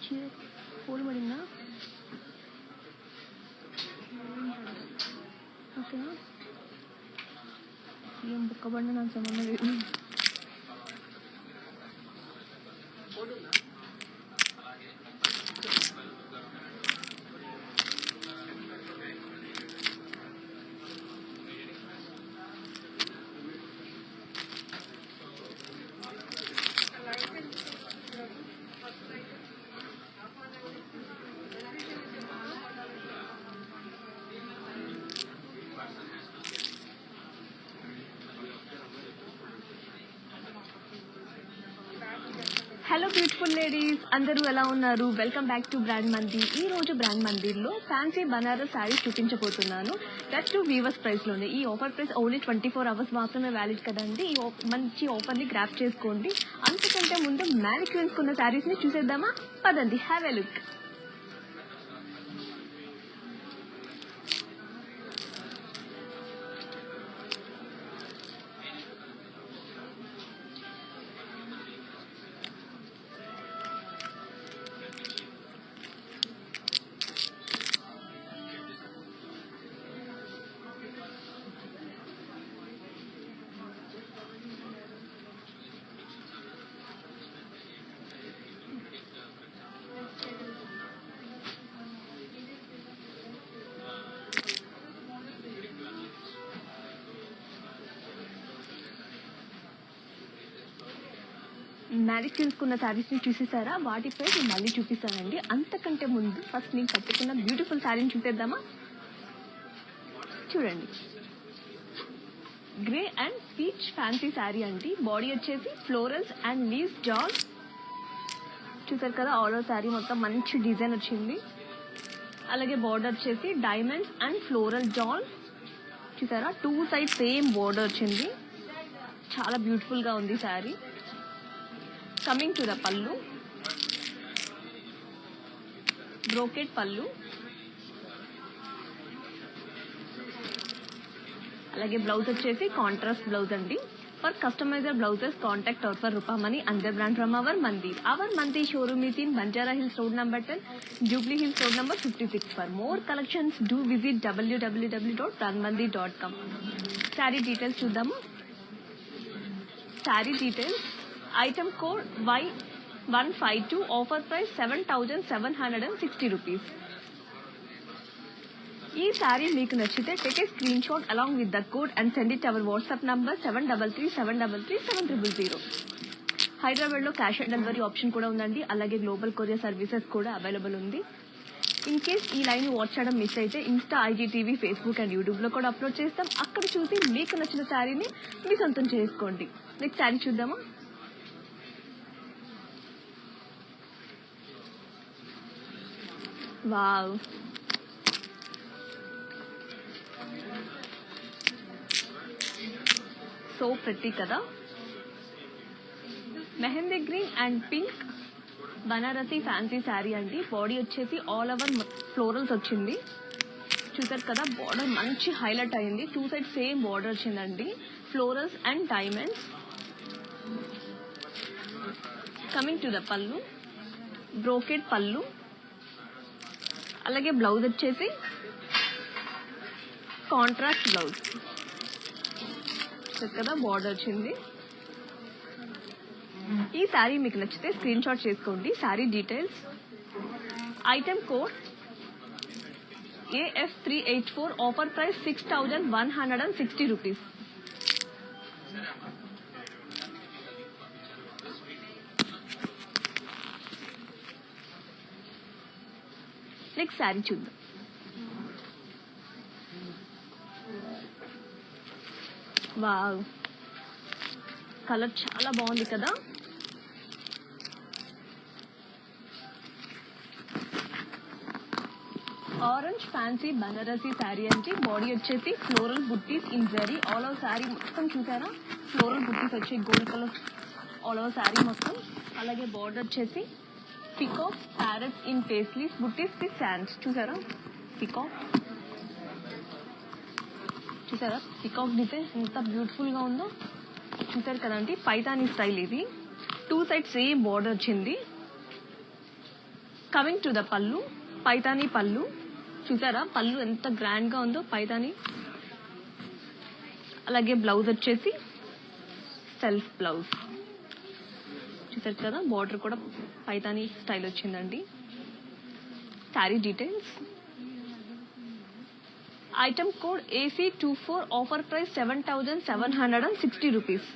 చీర పూలు పడిందా? ఓకేనా? ఏం బుక్క పడినా నాకు సంబంధం లేదు. హలో బ్యూటిఫుల్ లేడీస్, అందరూ ఎలా ఉన్నారు? Welcome back to brand Mandir. ఈ రోజు బ్రాండ్ మందిర్లో ఫ్యాన్సీ బనారస్ శారీస్ చూపించబోతున్నాను. దట్ టు వీవర్స్ ప్రైస్ లోనే. ఈ ఆఫర్ ప్రైస్ ఓన్లీ 24 hours మాత్రమే వ్యాలిడ్ కదండి. ఈ మంచి ఆఫర్ ని గ్రాప్ చేసుకోండి. అంతకంటే ముందు మ్యానిక్యూన్స్ కున్న శారీస్ ని చూసేద్దామా? పదండి, హ్యావ్ ఎ లుక్. మ్యారేజ్ చేసుకున్న శారీస్ ని చూసేసారా? వాటి ప్రైస్ మళ్ళీ చూపిస్తానండి. అంతకంటే ముందు ఫస్ట్ నేను కట్టుకున్న బ్యూటిఫుల్ శారీని చూసేద్దామా? చూడండి, grey and peach fancy sari అండి. బాడీ వచ్చేసి ఫ్లోరల్స్ అండ్ లీవ్స్ జాల్. చూసారు కదా, ఆల్ ఓవర్ శారీ మొత్తం మంచి డిజైన్ వచ్చింది. అలాగే బార్డర్ వచ్చేసి డైమండ్స్ అండ్ ఫ్లోరల్ జాల్. చూసారా, 2 sides సేమ్ బార్డర్ వచ్చింది. చాలా బ్యూటిఫుల్ గా ఉంది sari. Coming to the pallu, brocade pallu. అలాగే బ్లౌజ్ వచ్చేసి కాంట్రాస్ట్ బ్లౌజ్ అండి. For customised blouses contact our for Rupamani under brand from our Mandir. Our Mandir showroom is in Banjara Hills road number 10, Jubilee Hills road number 56. For more collections do visit www.brandmandir.com. Sari details చూద్దాము. Sari details, item code Y152, offer price 7,760 rupees. ఈ శారీ మీకు నచ్చితే take a screen shot along with the code and send it our WhatsApp number 7337337000. Hyderabad లో cash on delivery option కూడా ఉందండి. అలాగే global courier services కూడా available ఉంది. ఇన్ కేస్ ఈ లైన్ వాచ్ చేయడం మిస్ అయితే Insta, IGTV, Facebook and YouTube లో కూడా అప్లోడ్ చేస్తాం. అక్కడ చూసి మీకు నచ్చిన శారీని మీ సొంతం చేసుకోండి. నెక్స్ట్ శారీ చూద్దామా? వావ్, సో ప్రిటీ కదా. Mehndi green and pink Banarasi fancy sari అండి. బాడీ వచ్చేసి ఆల్ ఓవర్ ఫ్లోరల్స్ వచ్చింది. చూసారు కదా, బార్డర్ మంచి హైలైట్ అయింది. 2 sides సేమ్ బార్డర్ వచ్చిందండి, florals and diamonds. Coming to the pallu, brocade pallu. అలాగే బ్లౌజ్ వచ్చేసి కాంట్రాస్ట్ బ్లౌజ్. కదా, బార్డర్ వచ్చింది. ఈ శారీ మీకు నచ్చితే స్క్రీన్ షాట్ చేసుకోండి. Sari details, item code AF384, offer price 6,160 rupees. Next sari చూద్దాం. వావ్, కలర్ చాలా బాగుంది కదా. ఆరెంజ్ ఫ్యాన్సీ బనారసీ శారీ అంటే బాడీ వచ్చేసి floral buttis in zari. All over sari మొత్తం చూసారా, ఫ్లోరల్ బుట్టీస్ వచ్చి gold colour all over sari మొత్తం. అలాగే బార్డర్ వచ్చేసి peacock parrots in paisleys buttis with sands. చూసారా పికాక్, చూసారా పికాక్ డిజైన్ ఎంత బ్యూటిఫుల్ గా ఉందో. చూసారు కదండి, పైతానీ స్టైల్ ఇది. 2 sides సేమ్ బార్డర్ వచ్చింది. Coming to the pallu, Paithani పళ్ళు. చూసారా పళ్ళు ఎంత గ్రాండ్ గా ఉందో పైతానీ. అలాగే బ్లౌజ్ వచ్చేసి సెల్ఫ్ బ్లౌజ్. చూసారు కదా బార్డర్ కూడా పైతానీ స్టైల్ వచ్చిందండి. Sari details. Item code AC24, offer price 7,760 rupees.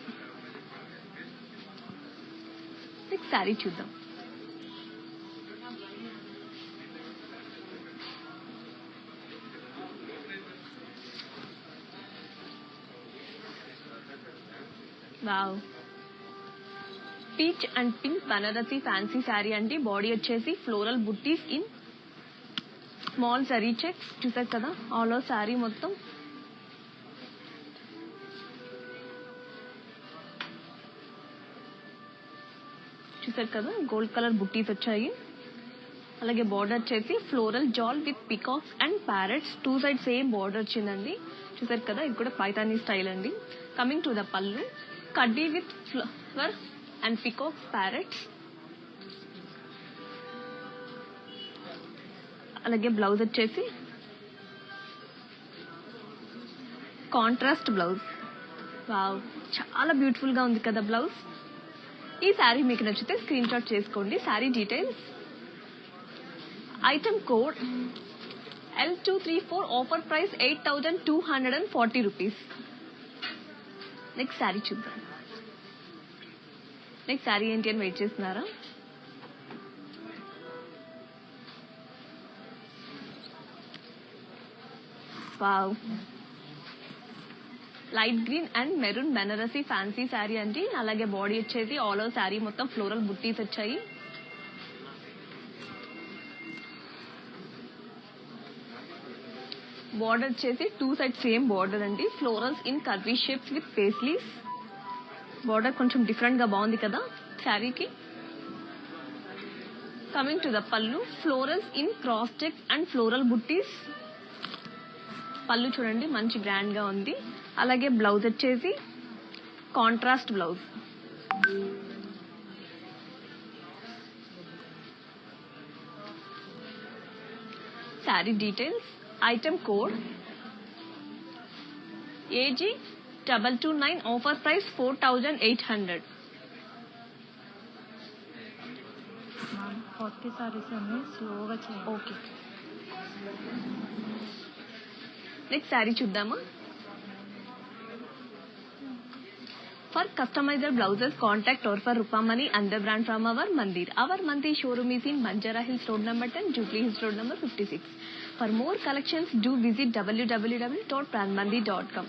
Next sari చూద్దాం. Wow, peach and pink Banarasi fancy sari అండి. బాడీ వచ్చేసి floral buttis in small zari checks. చూసారు కదా ఆల్ ఓవర్ శారీ మొత్తం. చూసారు కదా గోల్డ్ కలర్ బుట్టీస్ వచ్చాయి. అలాగే బార్డర్ వచ్చేసి floral jaal with peacocks and parrots. Two side same border వచ్చిందండి. చూసారు కదా ఇది కూడా పైతానీ స్టైల్ అండి. కమింగ్ టు ద పళ్ళు, కడ్డీ with flower and peacocks parrots. అలాగే బ్లౌజ్ వచ్చేసి కాంట్రాస్ట్ బ్లౌజ్. వావ్, చాలా బ్యూటిఫుల్ గా ఉంది కదా బ్లౌజ్. ఈ శారీ మీకు నచ్చితే స్క్రీన్ షాట్ చేసుకోండి. Sari details. Item code L234, offer price 8,240 rupees. Next sari చూద్దాం. నెక్స్ట్ శారీ ఏంటి అని వెయిట్ చేస్తున్నారా? Wow, light green and maroon Banarasi fancy sari అండి. అలాగే బాడీ వచ్చేసి ఆల్ ఓవర్ శారీ మొత్తం ఫ్లోరల్ బుట్టీస్ వచ్చాయి. బార్డర్ వచ్చేసి టూ సైడ్ సేమ్ బార్డర్ అండి. Florals in curvy shapes with paisleys. Border కొంచెం డిఫరెంట్ గా బాగుంది కదా శారీకి. Coming to the pallu, florals in cross checks and floral buttis. Pallu చూడండి మంచి గ్రాండ్ గా ఉంది. అలాగే బ్లౌజ్ వచ్చేసి contrast blouse. Sari details. Item code AG229, offer price 4,800. 40 saris అన్ని స్లోగా చేయండి. ఓకే, నెక్స్ట్ శారీ చూద్దామా. For customized blouses, contact Orfa Rupamani and the brand from our Mandir. Our Mandir showroom is in Banjara Hills Road number 10, Jubilee Hills Road number 56. For more collections, do visit www.brandmandir.com.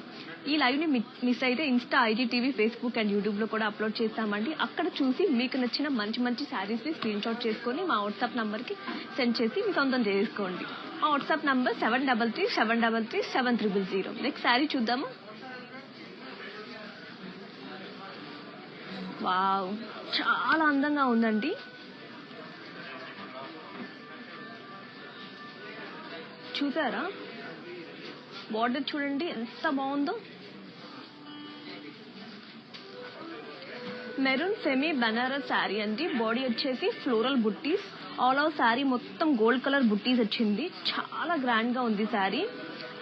ఈ live ని miss అయితే Insta, IGTV, Facebook and YouTube లో కూడా upload చేస్తామండి. అక్కడ చూసి మీకు నచ్చిన మంచి మంచి శారీస్ ని స్క్రీన్ షాట్ చేసుకుని మా వాట్సాప్ నంబర్ కి సెండ్ చేసి మీ సొంతం చేసుకోండి. మా వాట్సాప్ నంబర్ 7337337000. నెక్స్ట్ శారీ చూద్దామా. వావ్, చాలా అందంగా ఉందండి. చూసారా బార్డర్ చూడండి ఎంత బాగుందో. మెరూన్ సెమీ బనారస్ శారీ అండి. బాడీ వచ్చేసి floral buttis. All over sari మొత్తం గోల్డ్ కలర్ బుట్టీస్ వచ్చింది. చాలా గ్రాండ్ గా ఉంది శారీ.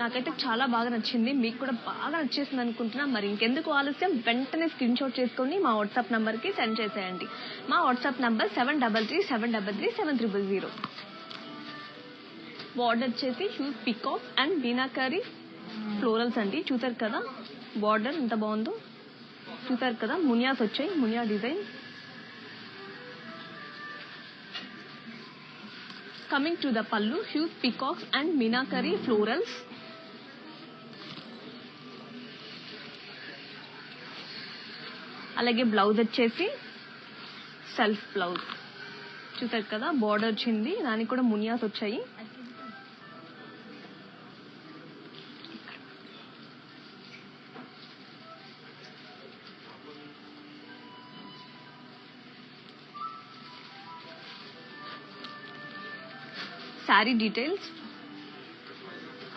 నాకైతే చాలా బాగా నచ్చింది. మీకు కూడా బాగా నచ్చేసింది అనుకుంటున్నా. మరి ఇంకెందుకు ఆలస్యం, వెంటనే స్క్రీన్ షాట్ చేసుకొని మా వాట్సాప్ నంబర్ కి సెండ్ చేసేయండి. మా వాట్సాప్ నంబర్ 7337337000. బార్డర్ వచ్చేసి హ్యూజ్ పికాక్ అండ్ బీనాకరీ ఫ్లోరల్స్ అండి. చూసారు కదా బార్డర్ ఎంత బాగుందో. చూసారు కదా మునియాస్ వచ్చాయి, munia design. Coming to the pallu, huge peacocks and meenakari florals. అలాగే బ్లౌజ్ వచ్చేసి సెల్ఫ్ బ్లౌజ్. చూసారు కదా బార్డర్ వచ్చింది, దానికి కూడా మునియాస్ వచ్చాయి. Sari details.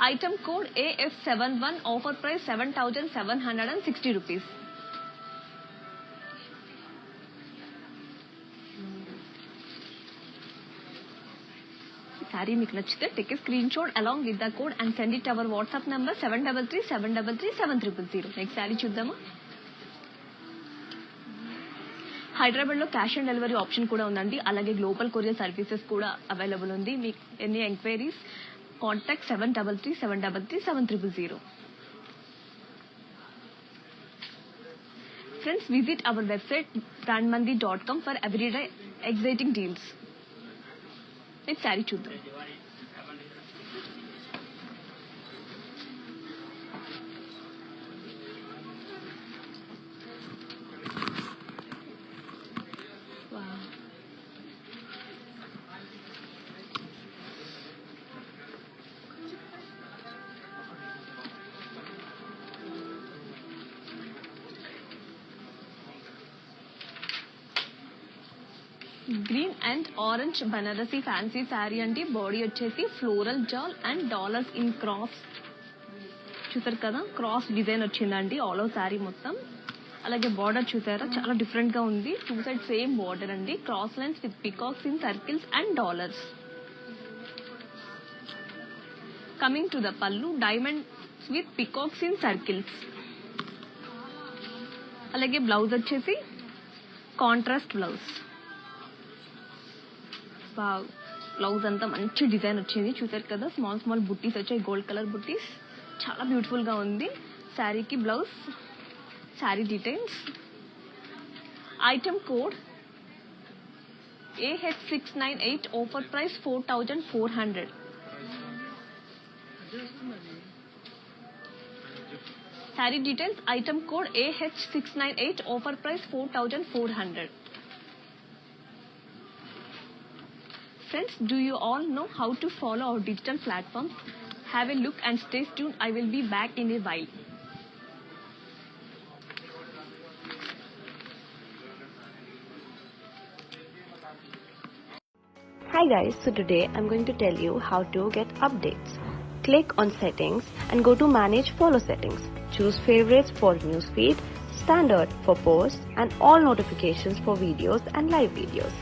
Item code AF71, offer price 7,760 rupees. Sari మీకు నచ్చితే take a screen shot along with the code and send it our WhatsApp number 7337337300. Next sari చూద్దాము. హైదరాబాద్ లో క్యాష్ ఆన్ డెలివరీ ఆప్షన్ కూడా ఉందండి. అలాగే గ్లోబల్ కొరియర్ సర్వీసెస్ కూడా అవైలబుల్ ఉంది. మీకు ఎన్ని enquiries contact 7337337300. Friends, visit our website brandmandi.com for everyday exciting deals. Next saree చూద్దాం. Green and orange Banarasi fancy sari అండి. బాడీ వచ్చేసి floral jaal and dollars in cross. చూసారు కదా, క్రాస్ డిజైన్ వచ్చిందండి ఆల్ ఓవర్ శారీ మొత్తం. అలాగే బార్డర్ చూసారా, చాలా డిఫరెంట్ గా ఉంది. టూ సైడ్ సేమ్ బార్డర్ అండి. Cross lines with peacocks in circles and dollars. Coming to the pallu, diamond with peacocks in circles. అలాగే బ్లౌజ్ వచ్చేసి కాంట్రాస్ట్ బ్లౌజ్. బ్లౌజ్ అంతా మంచి డిజైన్ వచ్చింది. చూసారు కదా, స్మాల్ స్మాల్ బుట్టీస్ వచ్చాయి, గోల్డ్ కలర్ బుట్టీస్. చాలా బ్యూటిఫుల్ గా ఉంది శారీకి blouse. Sari details, item code AH698, offer price 4400. Sari details, item code AH698, offer price 4400. Friends, do you all know how to follow our digital platforms? Have a look and stay tuned. I will be back in a while. Hi guys, so today I'm going to tell you how to get updates. Click on settings and go to manage follow settings. Choose favorites for newsfeed, standard for posts and all notifications for videos and live videos.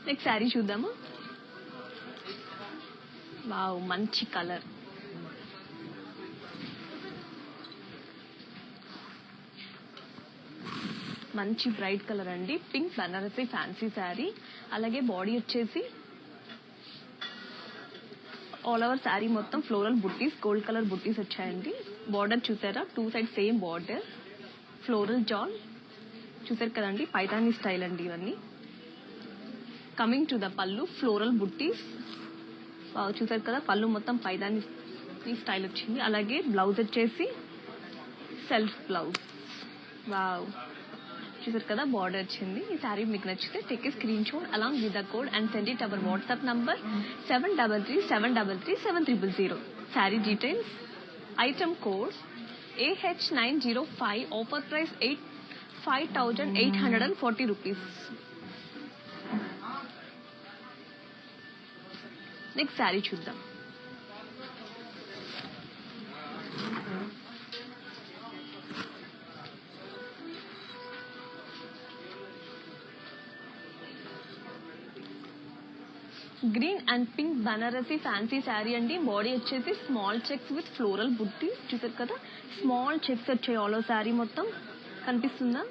Next sari చూద్దాము. Wow, మంచి colour. మంచి bright colour అండి. Pink Banarasi fancy sari. అలాగే body వచ్చేసి all over sari మొత్తం floral buttis, gold colour buttis వచ్చాయండి. Border చూసారా, two side same border. Floral జాల్ చూసారు కదండి, పైతానీ స్టైల్ అండి ఇవన్నీ. Coming to the pallu, floral buttis. చూసారు కదా, పళ్ళు మొత్తం పైదాని స్టైల్ వచ్చింది. అలాగే బ్లౌజ్ వచ్చేసి సెల్ఫ్ బ్లౌజ్. వావ్, చూసారు కదా, బార్డర్ వచ్చింది. ఈ శారీ మీకు నచ్చితే take a screen shot along with the code and send it our WhatsApp number 7337337300. Sari details, item code AH905, offer price 5840 rupees. Next sari చూద్దాం. Green and pink Banarasi fancy sari అండి. Body వచ్చేసి small checks with floral buttis. చూసారు కదా, small checks వచ్చాయి all over sari మొత్తం. కనిపిస్తుందా?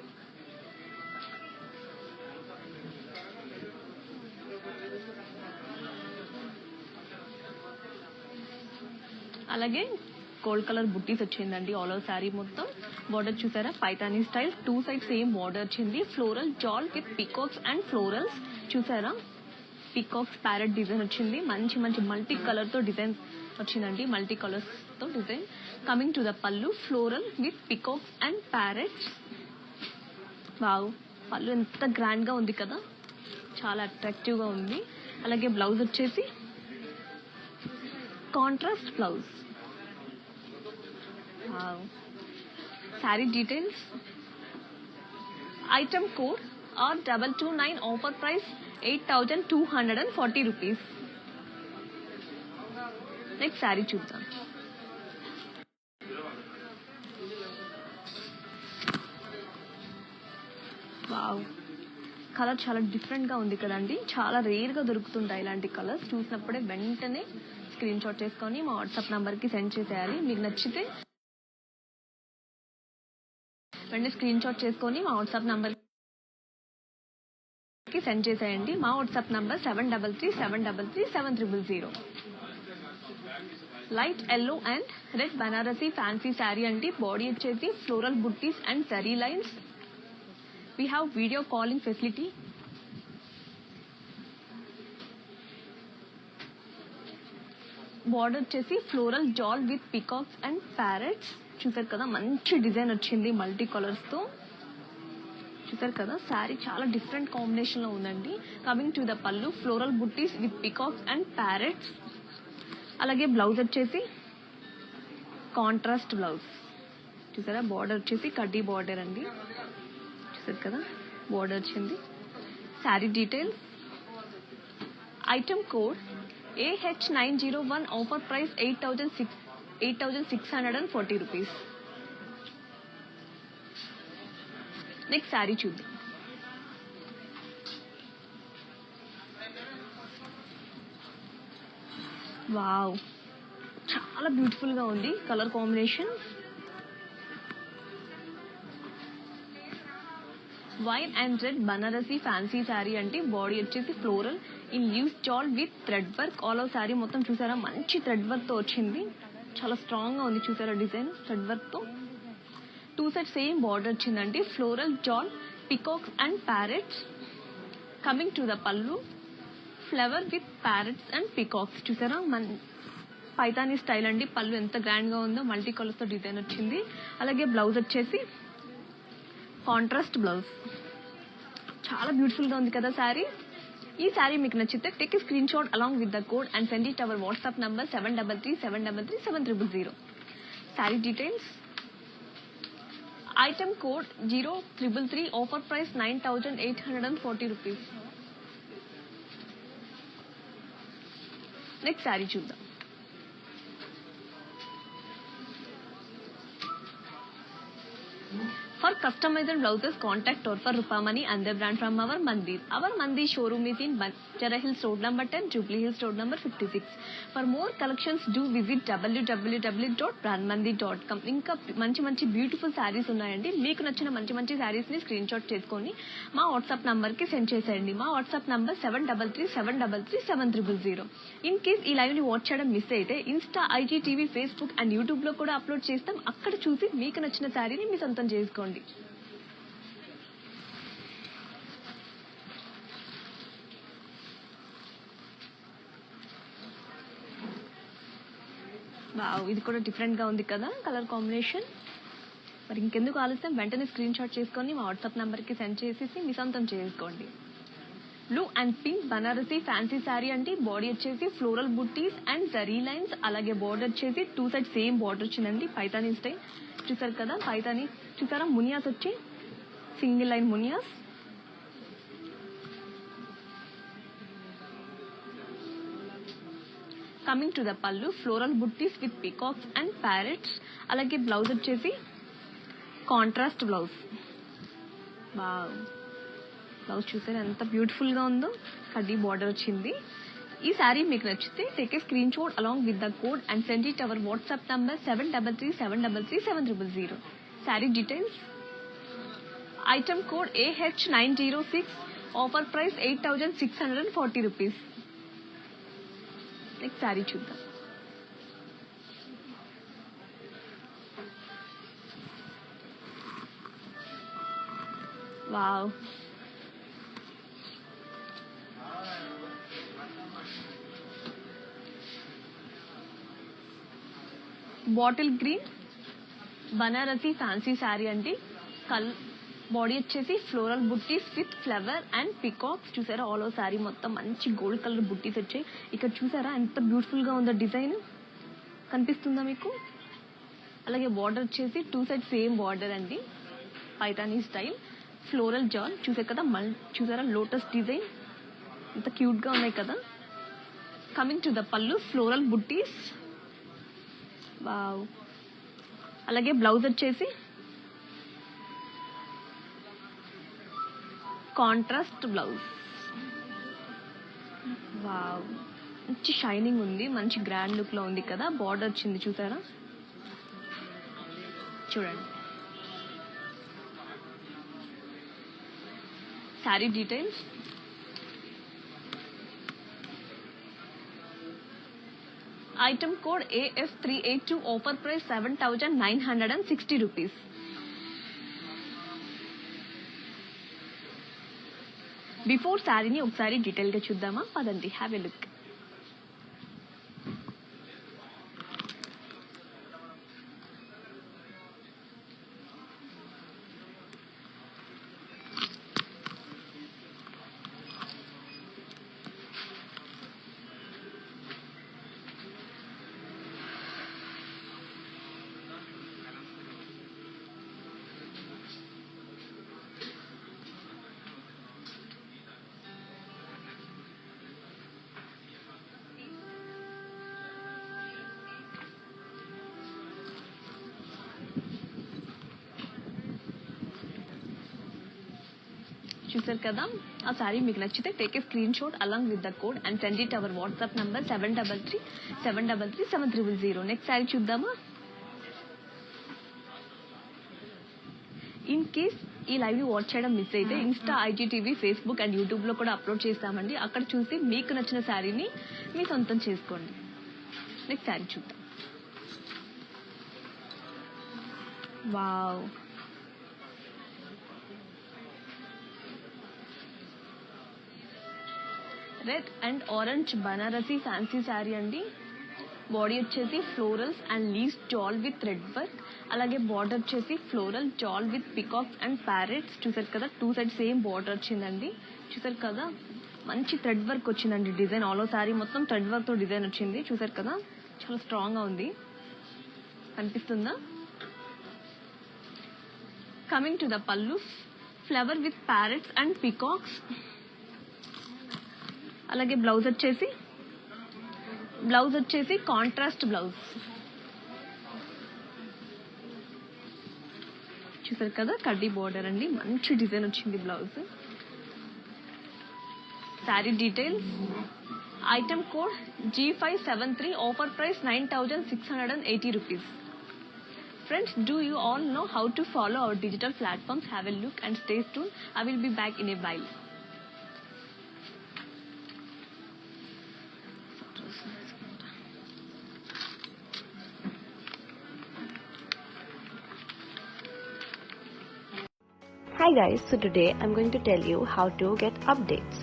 అలాగే gold colour బుట్టీస్ వచ్చిందండి ఆల్ ఓవర్ శారీ మొత్తం. బార్డర్ చూసారా, Paithani style. Two side same border వచ్చింది. Floral jaal with peacocks and florals. చూసారా, పికాక్స్ ప్యారెట్ డిజైన్ వచ్చింది. మంచి మంచి మల్టీ కలర్ తో డిజైన్ వచ్చిందండి, మల్టీ కలర్స్ తో design. Coming to the pallu, floral with peacocks and parrots. Wow, pallu ఎంత గ్రాండ్ గా ఉంది కదా, చాలా అట్రాక్టివ్ గా ఉంది. అలాగే బ్లౌజ్ వచ్చేసి contrast blouse. Sari details, item code R229, offer price 8240 rupees. Next sari చూద్దాం. వావ్, కలర్ చాలా డిఫరెంట్గా ఉంది కదండి. చాలా రేర్గా దొరుకుతుంటాయి ఇలాంటి కలర్స్. చూసినప్పుడే వెంటనే స్క్రీన్ షాట్ చేసుకొని మా వాట్సాప్ నెంబర్కి సెండ్ చేసేయాలి. మీకు నచ్చితే వెంటనే స్క్రీన్ షాట్ చేసుకొని మా వాట్సాప్ నెంబర్కి సెండ్ చేసేయండి. మా WhatsApp number 7337337300. Light yellow and red Banarasi fancy sari అండి. బాడీ వచ్చేసి floral buttis and zari lines. We have video calling facility. Border వచ్చేసి floral jaal with peacocks and parrots. చూసారు కదా, మంచి డిజైన్ వచ్చింది మల్టీ కలర్స్ తో. చూసారు కదా, శారీ చాలా డిఫరెంట్ కాంబినేషన్ లో ఉందండి. Coming to the pallu, floral buttis with peacocks and parrots. అలాగే బ్లౌజ్ వచ్చేసి కాంట్రాస్ట్ బ్లౌజ్. చూసారా, బార్డర్ వచ్చేసి కడ్డీ బార్డర్ అండి. చూసారు కదా, బార్డర్ వచ్చింది. Sari details, item code AH901, offer price 8,640 rupees. Next sari చూద్దాం. వావ్, చాలా బ్యూటిఫుల్ గా ఉంది colour combination. Wine and red Banarasi fancy sari అంటే బాడీ వచ్చేసి floral in leaves jaal with thread work. All over sari మొత్తం చూసారా, మంచి థ్రెడ్ వర్క్ తో వచ్చింది. చాలా స్ట్రాంగ్ గా ఉంది. చూసారా డిజైన్ థ్రెడ్ వర్క్ తో. 2 సైడ్ సేమ్ బార్డర్ వచ్చిందండి. Floral jaal, peacocks and parrots. Coming to the pallu, flower with parrots and peacocks. చూసారా, పైతానీ స్టైల్ అండి. పళ్ళు ఎంత గ్రాండ్ గా ఉందో, మల్టీ కలర్స్ తో డిజైన్ వచ్చింది. అలాగే బ్లౌజ్ వచ్చేసి కాంట్రాస్ట్ బ్లౌజ్. చాలా బ్యూటిఫుల్ గా ఉంది కదా శారీ. ఈ శారీ మీకు నచ్చితే take a screen shot along with the code and send it our WhatsApp number 7337337300. Sari details, item code 0333, offer price 9,840 rupees. Next sari చూద్దాం. For customized blouses, contact Torfar Rupamani and their brand from our Mandir. Our Mandir showroom is in Banjara Hills Road number 10, Jubilee Hills Road number 56. For more collections, do visit www.brandmandir.com. ఇంకా మంచి beautiful saris ఉన్నాయండి. మీకు నచ్చిన మంచి శారీస్ ని screen shot చేసుకొని మా WhatsApp number కి సెండ్ చేసేయండి. మా వాట్సాప్ నంబర్ 7337337300. ఇన్ కేస్ ఈ లైవ్ ని వాచ్ చేయడం మిస్ అయితే Insta, IG TV, Facebook and YouTube లో కూడా అప్లోడ్ చేస్తాం. అక్కడ చూసి మీకు నచ్చిన శారీని మీ సొంతం చేసుకోండి. వావ్, ఇది కూడా డిఫరెంట్ గా ఉంది కదా కలర్ కాంబినేషన్. మరి ఇంకెందుకు ఆలస్యం, వెంటనే స్క్రీన్ షాట్ చేసుకొని మా వాట్సాప్ నంబర్ కి సెండ్ చేసేసి మీ సొంతం చేసుకోండి. Blue and pink Banarasi fancy sari అంటే బాడీ వచ్చేసి floral buttis and zari lines. అలాగే బార్డర్ వచ్చేసి 2 సైడ్ సేమ్ బార్డర్ వచ్చిందండి, పైతానీ స్టైల్. చూసారు కదా, పైతానీ చూసారా, మునియాస్ వచ్చి single line munias. Coming to the pallu, floral buttis with peacocks and parrots. అలాగే బ్లౌజ్ వచ్చేసి కాంట్రాస్ట్ బ్లౌజ్. వావ్, బ్లౌజ్ చూసారా ఎంత బ్యూటిఫుల్ గా ఉందో, కడ్డీ బార్డర్ వచ్చింది. ఈ శారీ మీకు నచ్చితే take a screen shot along with the code and send it our WhatsApp number 7337337300. Sari details, item code AH906, offer price 8,640 rupees. Next sari చూద్దాం. Wow, bottle green Banarasi fancy sari అండి. బాడీ వచ్చేసి floral buttis with flower and peacocks. చూసారా, all over sari మొత్తం మంచి gold colour buttis వచ్చాయి. ఇక్కడ చూసారా ఎంత బ్యూటిఫుల్ గా ఉందో, డిజైన్ కనిపిస్తుందా మీకు? అలాగే బార్డర్ వచ్చేసి 2 సైడ్ సేమ్ బార్డర్ అండి, పైతానీ స్టైల్. ఫ్లోరల్ జాల్ చూసారు కదా, చూసారా లోటస్ డిజైన్ ఎంత క్యూట్ గా ఉన్నాయి కదా. Coming to the pallu, floral buttis. Wow, అలాగే బ్లౌజ్ వచ్చేసి కాంట్రాస్ట్ బ్లౌజ్. వావ్, మంచి షైనింగ్ ఉంది, మంచి గ్రాండ్ లుక్ లో ఉంది కదా. బార్డర్ వచ్చింది చూసారా, చూడండి. Sari details. Item code AF382, offer price 7,960 rupees. Before శారీని ఒకసారి డీటెయిల్ గా చూద్దామా, పదండి, హ్యావ్ ఎ లుక్. చూసారు కదా, ఆ సారీ మీకు నచ్చితే take a screen shot along with the code and send it our WhatsApp number 7337337300. Next sorry చూద్దామా. ఇన్ కేస్ ఈ లైవ్ వాచ్ చేయడం మిస్ అయితే Insta, IGTV, Facebook and YouTube లో కూడా అప్లోడ్ చేస్తామండి. అక్కడ చూసి మీకు నచ్చిన శారీని మీ సొంతం చేసుకోండి. నెక్స్ట్ శారీ చూద్దాం. Wow, red and orange Banarasi fancy sari అండి. బాడీ వచ్చేసి florals and leaves jaal with thread work, అలాగే బార్డర్ వచ్చేసి floral jaal with peacocks and parrots. చూసారు కదా, 2 సైడ్ సేమ్ బార్డర్ వచ్చిందండి. చూసారు కదా, మంచి థ్రెడ్ వర్క్ వచ్చిందండి. డిజైన్ ఆల్ ఓవర్ శారీ మొత్తం థ్రెడ్ వర్క్ తో డిజైన్ వచ్చింది. చూసారు కదా, చాలా స్ట్రాంగ్ గా ఉంది, కనిపిస్తుందా. Coming to the pallu, flower with parrots and peacocks. అలాగే బ్లౌజ్ వచ్చేసి కాంట్రాస్ట్ బ్లౌజ్. చూసారు కదా, కడ్డీ బోర్డర్ అండి, మంచి డిజైన్ వచ్చింది blouse. Sari details. Item code G573, offer price 9,680 rupees. Friends, do you all know how to follow our digital platforms? Have a look and stay tuned. I will be back in a while. Hi guys, so today I'm going to tell you how to get updates.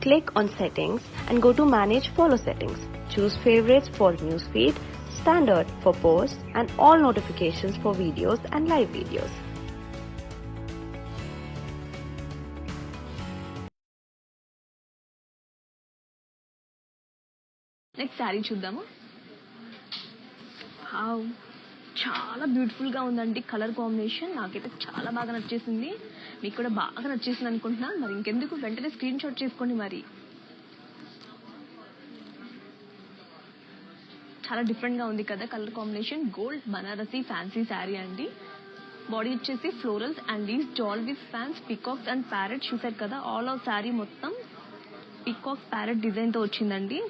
Click on settings and go to manage follow settings. Choose favorites for newsfeed, standard for posts and all notifications for videos and live videos. Next sari చూద్దాము. చాలా beautiful గా ఉందండి. Colour combination నాకైతే చాలా బాగా నచ్చేసింది. మీకు కూడా బాగా నచ్చేసింది అనుకుంటున్నా. మరి ఇంకెందుకు, వెంటనే స్క్రీన్ షాట్ చేసుకోండి. మరి చాలా డిఫరెంట్ గా ఉంది కదా colour combination. Gold Banarasi fancy sari అండి. బాడీ వచ్చేసి florals and leaves jaal with fans, peacocks and parrot. చూసారు కదా, ఆల్ ఓవర్ శారీ మొత్తం పికాక్స్ ప్యారెట్ డిజైన్ తో వచ్చిందండి.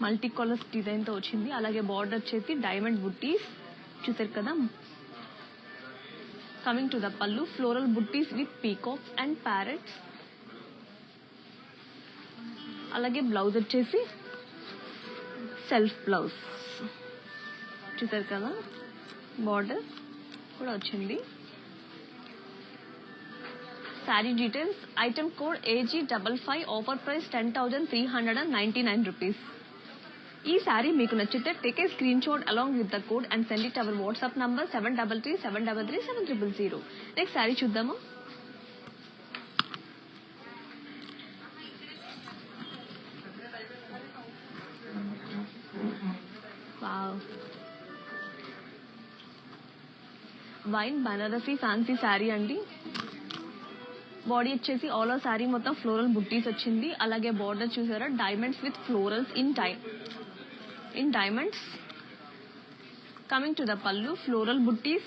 మల్టీ కలర్స్ డిజైన్ తో వచ్చింది. అలాగే బార్డర్ వచ్చేసి డైమండ్ బుట్టీస్. చూసారు కదా. Coming to the pallu, floral buttis with peacocks and parrots. అలాగే బ్లౌజ్ వచ్చేసి సెల్ఫ్ బ్లౌజ్. చూసారు కదా, బార్డర్ కూడా వచ్చింది. Sari details. Item code AG55, offer price 10,399 rupees. ఈ శారీ మీకు నచ్చితే take a screen shot along with the code and send it our WhatsApp number 7337337300. Next sari చూద్దాము. వైన్ బనారసి ఫ్యాన్సీ శారీ అండి. బాడీ వచ్చేసి ఆల్ ఓవర్ శారీ మొత్తం ఫ్లోరల్ బుట్టీస్ వచ్చింది. అలాగే బార్డర్ చూసారా, diamonds with florals in diamonds. Coming to the pallu, floral butties.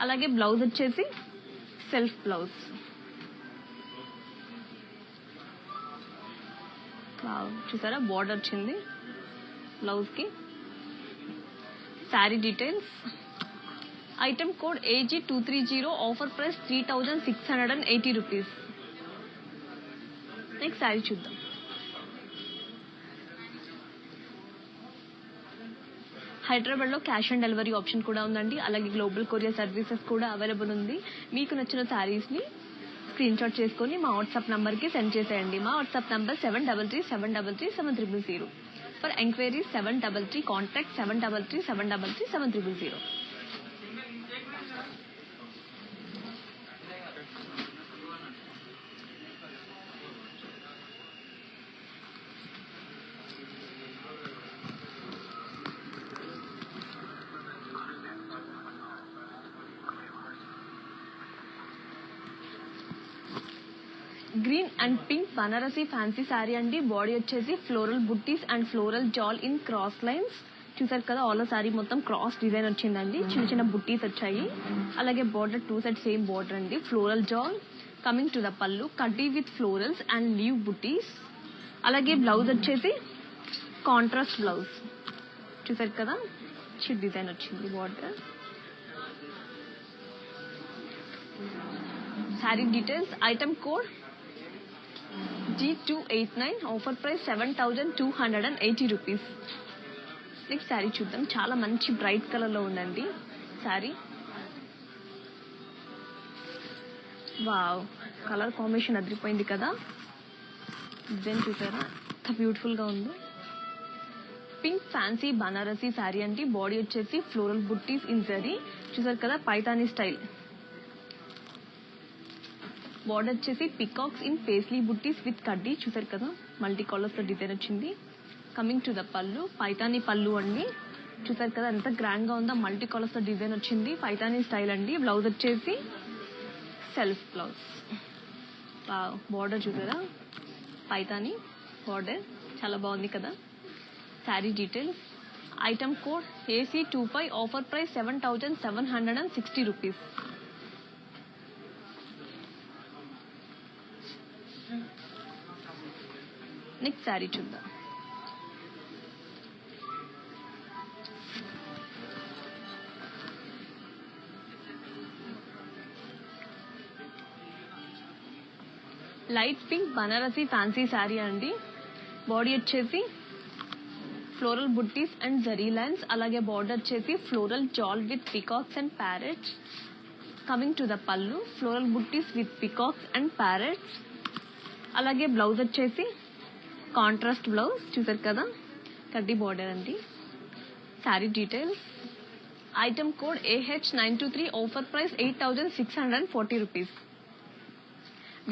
అలాగే blouse వచ్చేసి self blouse. చూసారా బార్డర్ వచ్చింది బ్లౌజ్ కి. Sari details. Item code AG230, offer price 3680 rupees. Next sari చూద్దాం. హైదరాబాద్ లో క్యాష్ ఆన్ డెలివరీ ఆప్షన్ కూడా ఉందండి. అలాగే గ్లోబల్ కొరియర్ సర్వీసెస్ కూడా అవైలబుల్ ఉంది. మీకు నచ్చిన శారీస్ ని స్క్రీన్ షాట్ చేసుకుని మా వాట్సాప్ నంబర్ కి సెండ్ చేసేయండి. మా WhatsApp number 7337337300. For enquiries 733, contact 7337337300. Green and pink Banarasi fancy sari అండి. బాడీ వచ్చేసి floral buttis and floral jaal in cross lines. చూసారు కదా ఆల్ శారీ మొత్తం క్రాస్ డిజైన్ వచ్చిందండి. చిన్న చిన్న బుట్టీస్ వచ్చాయి. అలాగే బార్డర్ 2 సైడ్ సేమ్ బార్డర్ అండి. Floral jaal coming to the పల్లు, కడ్డీ with florals and leaf buttis. అలాగే బ్లౌజ్ వచ్చేసి కాంట్రాస్ట్ బ్లౌజ్. చూసారు కదా చిన్న డిజైన్ వచ్చింది border. Sari details. Item code G289, offer price 7280 rupees. Next sari చూద్దాం. చాలా మంచి బ్రైట్ కలర్ లో ఉందండి శారీ. వావ్, కలర్ కాంబినేషన్ అదిరిపోయింది కదా. డిజైన్ చూసారా ఎంత బ్యూటిఫుల్ గా ఉంది. పింక్ ఫ్యాన్సీ బనారసి శారీ అండి. బాడీ వచ్చేసి ఫ్లోరల్ బుట్టీస్ ఇన్ జరీ. చూసారు కదా పైతానీ స్టైల్. బార్డర్ వచ్చేసి peacocks in paisley buttis with కడ్డీ. చూసారు కదా మల్టీ కలర్స్ లో డిజైన్ వచ్చింది. కమింగ్ టు ద పల్లు, పైతానీ పల్లు అండి. చూసారు కదా ఎంత గ్రాండ్ గా ఉందో. మల్టీ కలర్స్ లో డిజైన్ వచ్చింది. పైతానీ స్టైల్ అండి. బ్లౌజ్ వచ్చేసి సెల్ఫ్ బ్లౌజ్. బార్డర్ చూసారా పైతానీ బార్డర్ చాలా బాగుంది కదా. Sari details. Item code AC25, offer price 7760 rupees. Next sari చూద్దాం. Light pink Banarasi fancy sari అండి. బాడీ వచ్చేసి floral buttis and zari lines. అలాగే బార్డర్ వచ్చేసి floral jaal with peacocks and parrots. Coming to the pallu, floral buttis with peacocks and parrots. అలాగే బ్లౌజ్ వచ్చేసి కాంట్రాస్ట్ బ్లౌజ్. చూసారు కదా కడ్డీ బార్డర్ అండి. Sari details. Item code AH923, offer price 8640 rupees.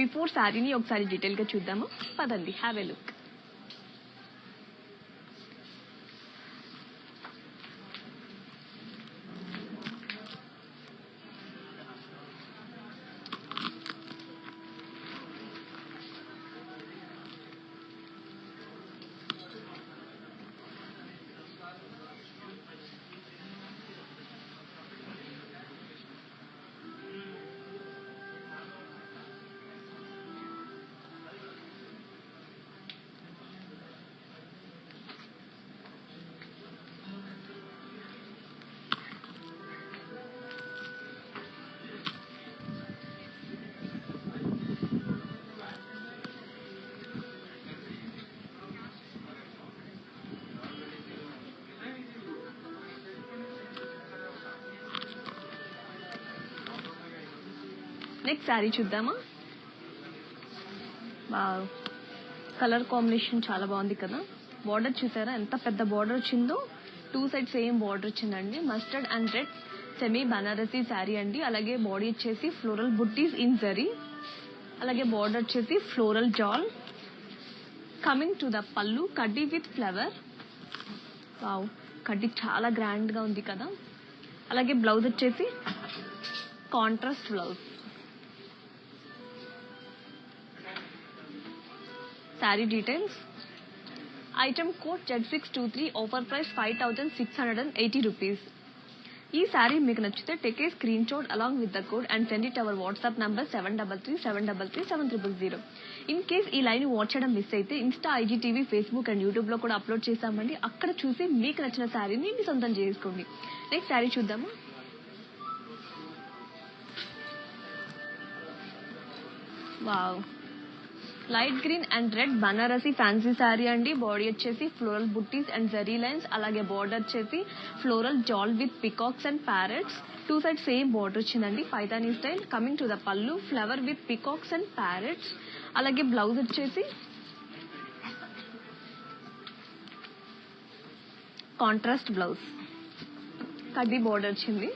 Before శారీని ఒకసారి డీటెయిల్ గా చూద్దాము పదండి. Have a look. Next sari చూద్దామా. వావ్, కలర్ కాంబినేషన్ చాలా బాగుంది కదా. బార్డర్ చూసారా ఎంత పెద్ద బార్డర్ వచ్చిందో. 2 సైడ్ సేమ్ బార్డర్ వచ్చిందండి. Mustard and red semi Banarasi sari అండి. అలాగే బాడీ వచ్చేసి ఫ్లోరల్ బుట్టీస్ ఇన్ జరీ. అలాగే బార్డర్ వచ్చేసి floral jaal. Coming to the పల్లు, కడ్డీ విత్ ఫ్లవర్. వావ్, కడ్డీ చాలా గ్రాండ్ గా ఉంది కదా. అలాగే బ్లౌజ్ వచ్చేసి contrast blouse. Sari details. Item code Z623, offer price 5680 rupees. ఈ శారీ మీకు నచ్చితే take a screen shot along with the code and send it our WhatsApp number 7337337300. In case ఈ లైవ్ వాచ్ చేయడం మిస్ అయితే Insta, IGTV, Facebook and YouTube లో కూడా upload చేసామండి. అక్కడ చూసి మీకు నచ్చిన శారీని మీ సొంతం చేసుకోండి. నెక్స్ట్ శారీ చూద్దాము. Wow, light green and red Banarasi fancy sari అండి. బాడీ వచ్చేసి floral buttis and zari lines, అలాగే బార్డర్ వచ్చేసి floral jaal with peacocks and parrots. 2 side same border వచ్చిందండి, Paithani style. Coming to the pallu, flower with peacocks and parrots. అలాగే బ్లౌజ్ వచ్చేసి కాంట్రాస్ట్ బ్లౌజ్, కడ్డీ border వచ్చింది.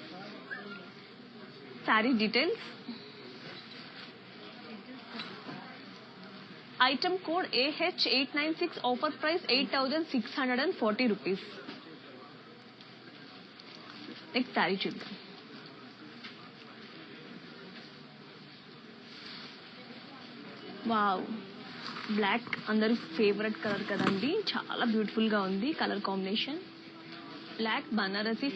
Sari details. Item code AH896, offer price 8,640 rupees. Next saree చూద్దాం. Wow, black అందరి favourite colour కదండి, చాలా beautiful గా ఉంది colour combination. Black Banarasi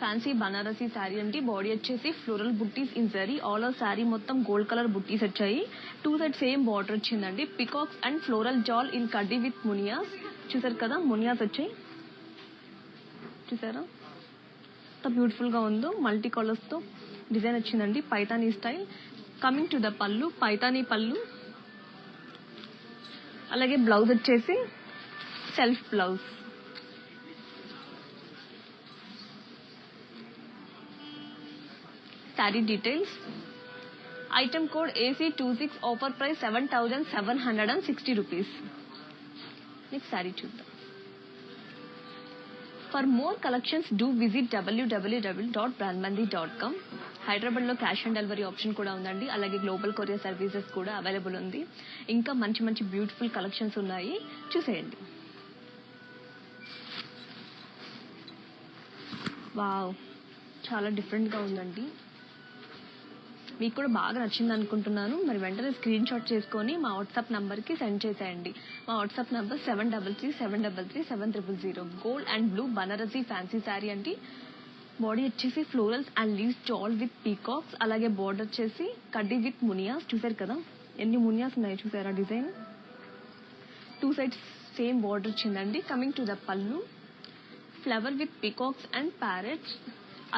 fancy Banarasi sari అండి. బాడీ వచ్చేసి floral buttis in zari. All over sari మొత్తం గోల్డ్ కలర్ బుట్టీస్ వచ్చాయి. 2 సైడ్ సేమ్ బార్డర్ వచ్చిందండి. Peacocks and floral jaal in కడ్డీ విత్ మునియాస్. చూసారు కదా, మునియాస్ వచ్చాయి. చూసారా ఎంత బ్యూటిఫుల్ గా ఉందో, మల్టీ కలర్స్ తో డిజైన్ వచ్చిందండి, Paithani style. Coming to the pallu, Paithani పళ్ళు. అలాగే బ్లౌజ్ వచ్చేసి self blouse. Saree details. Item code AC26, offer price 7,760 rupees. Next saree చూద్దాం. For more collections, do visit www.brandmandi.com. Hyderabad లో క్యాష్ ఆన్ డెలివరీ ఆప్షన్ కూడా ఉందండి. అలాగే గ్లోబల్ కొరియర్ సర్వీసెస్ కూడా అవైలబుల్ ఉంది. ఇంకా మంచి మంచి బ్యూటిఫుల్ కలెక్షన్స్ ఉన్నాయి, చూసేయండి. వావ్, చాలా డిఫరెంట్ గా ఉందండి. మీకు కూడా బాగా నచ్చింది అనుకుంటున్నాను. మరి వెంటనే స్క్రీన్ షాట్ చేసుకొని మా వాట్సాప్ నంబర్కి సెండ్ చేసేయండి. మా WhatsApp number 7337337000. Gold and blue Banarasi fancy sari అండి. బాడీ వచ్చేసి florals and leaves jaal with peacocks. అలాగే బార్డర్ వచ్చేసి కడ్డీ విత్ మునియాస్. చూసారు కదా ఎన్ని మునియాస్ ఉన్నాయో, చూసారా డిజైన్. 2 సైడ్స్ సేమ్ బార్డర్ వచ్చిందండి. Coming to the pallu, flower with peacocks and parrots.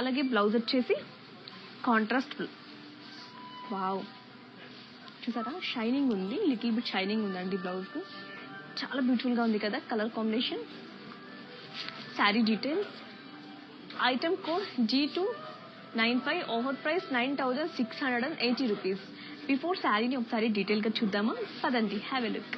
అలాగే బ్లౌజ్ వచ్చేసి కాంట్రాస్ట్. వావ్, చూసారా షైనింగ్ ఉంది, లిటిల్ బిట్ షైనింగ్ ఉందండి బ్లౌజ్ కు. చాలా బ్యూటిఫుల్ గా ఉంది కదా colour combination. Sari details. Item code G295, offer price 9,680 rupees. Before శారీని ఒకసారి డీటెయిల్ గా చూద్దామా, పదండి, హ్యావ్ ఎ లుక్.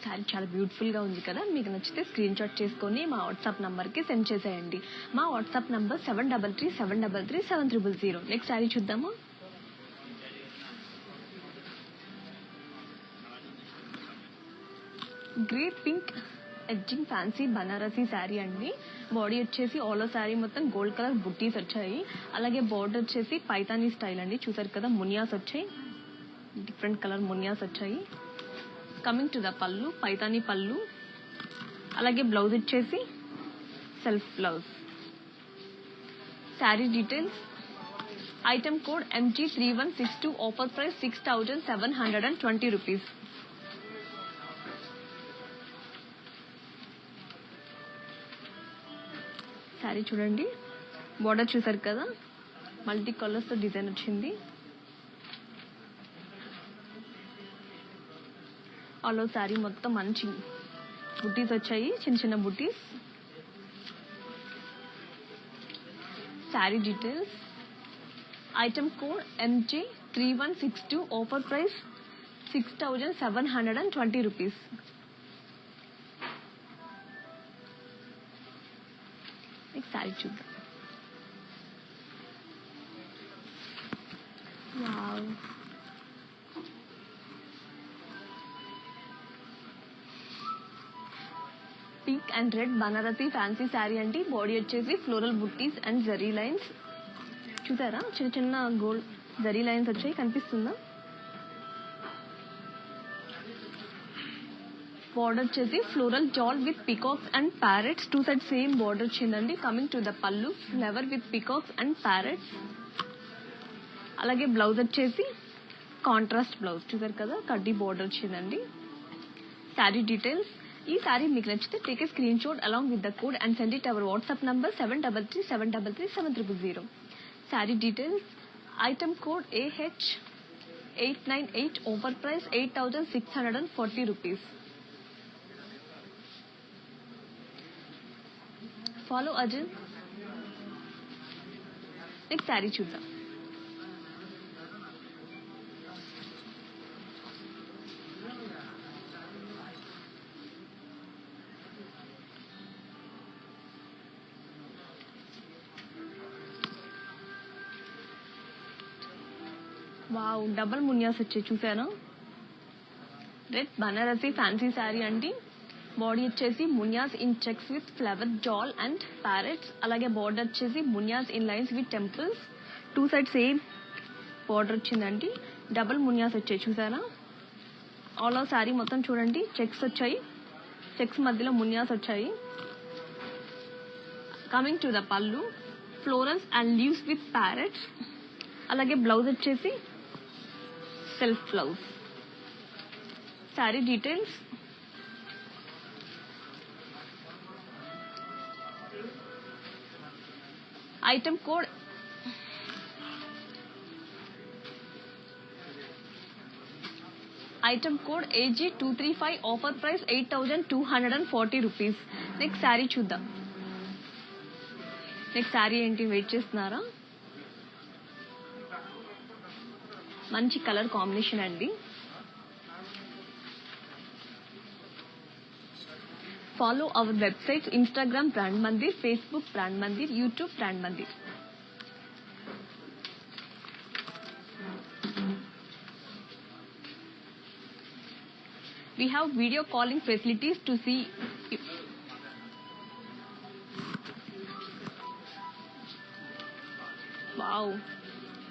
శారీ చాలా బ్యూటిఫుల్ గా ఉంది కదా. మీకు నచ్చితే స్క్రీన్ షాట్ చేసుకొని మా వాట్సాప్ నంబర్ కి సెండ్ చేసేయండి. మా వాట్సాప్ నంబర్ 7337337000. నెక్స్ట్ శారీ చూద్దాము. Grey pink edging fancy Banarasi sari అండి. బాడీ వచ్చేసి ఆల్ శారీ మొత్తం గోల్డ్ కలర్ బుట్టీస్ వచ్చాయి. అలాగే బార్డర్ వచ్చేసి పైతానీ స్టైల్ అండి. చూసారు కదా మునియాస్ వచ్చాయి, డిఫరెంట్ కలర్ మునియాస్ వచ్చాయి. Coming to the pallu, Paithani పళ్ళు. అలాగే బ్లౌజ్ వచ్చేసి self blouse. Sari details. Item code MG3162, offer price 6,720 rupees. Sari చూడండి, బార్డర్ చూసారు కదా, మల్టీ కలర్స్ తో డిజైన్ వచ్చింది. ఆల్ ఓవర్ శారీ మొత్తం మంచి బుట్టీస్ వచ్చాయి, చిన్న చిన్న buttis. Sari details. Item code MJ3162. Offer price 6,720 rupees. Next sari చూద్దాం. Wow, pink and red Banarasi fancy sari అండి. బాడీ వచ్చేసి floral buttis and zari lines. చూసారా, చిన్న చిన్న గోల్డ్ జరీ లైన్స్ వచ్చాయి, కనిపిస్తుందా? బార్డర్ వచ్చేసి floral jaal with peacocks and parrots. Two side same border వచ్చిందండి. Coming to the pallu, flower with peacocks and parrots. అలాగే బ్లౌజ్ వచ్చేసి కాంట్రాస్ట్ బ్లౌజ్. చూసారు కదా, కడ్డీ బార్డర్ వచ్చిందండి. శారీ డీటెయిల్స్. ఈ శారీ మీకు నచ్చితే take a screen shot along with the code and send it our WhatsApp number 7337337000. Sari details. Item code AH898. Offer price 8,640 rupees. Follow Arjun. Next sari చూద్దాం. వావ్, డబల్ మునియాస్ వచ్చాయి, చూసాను. రెడ్ బనారసి ఫ్యాన్సీ శారీ అండి. బాడీ వచ్చేసి మునియాస్ in checks with flower jaal and parrots. అలాగే border వచ్చేసి మునియాస్ in lines with temples. Two side same border వచ్చిందండి. Double munias వచ్చాయి, చూసారా. ఆల్ ఓవర్ శారీ మొత్తం చూడండి, చెక్స్ వచ్చాయి. చెక్స్ మధ్యలో మునియాస్ వచ్చాయి. Coming to the pallu, florals and leaves with parrots. అలాగే బ్లౌజ్ వచ్చేసి self blouse. Sari details. Item code AG235. Offer price 8,240 rupees. Next sari చూద్దాం. నెక్స్ట్ శారీ ఏంటి, వెయిట్ చేస్తున్నారా? మంచి కలర్ కాంబినేషన్ అండి. Follow our website, Instagram Brand Mandir, Facebook Brand Mandir, YouTube Brand Mandir. We have video calling facilities to see. Wow,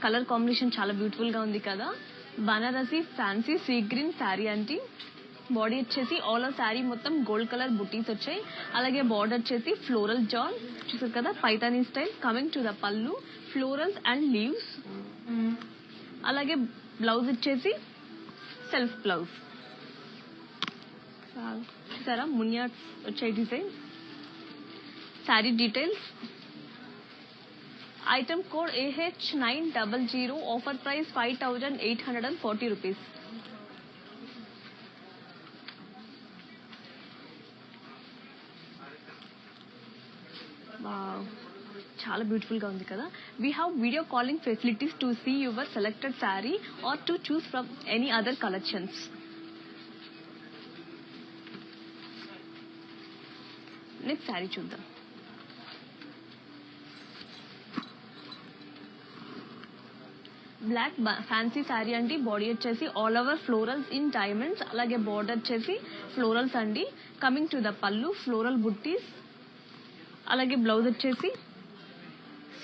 colour combination చాలా beautiful గా ఉంది కదా. Banarasi fancy sea green sari అండి. బాడీ వచ్చేసి ఆల్ ఓవర్ శారీ మొత్తం గోల్డ్ కలర్ బుటీస్ వచ్చాయి. అలాగే బార్డర్ వచ్చేసి ఫ్లోరల్ జాల్, చూసారు కదా, Paithani style. Coming to the pallu, florals and leaves. అలాగే బ్లౌజ్ వచ్చేసి సెల్ఫ్ బ్లౌజ్. చూసారా, మునియాస్ వచ్చాయి design. Saree details. Item code AH900. Offer price 5,840 rupees. Wow, చాలా బ్యూటిఫుల్ గా ఉంది కదా. We have video calling facilities to see your selected saree or to choose from any other collections. Next sari చూద్దాం. బ్లాక్ ఫ్యాన్సీ శారీ అండి. Body వచ్చేసి all over florals in diamonds. అలాగే border వచ్చేసి florals అండి. Coming to the pallu, floral buttis. అలాగే blouse వచ్చేసి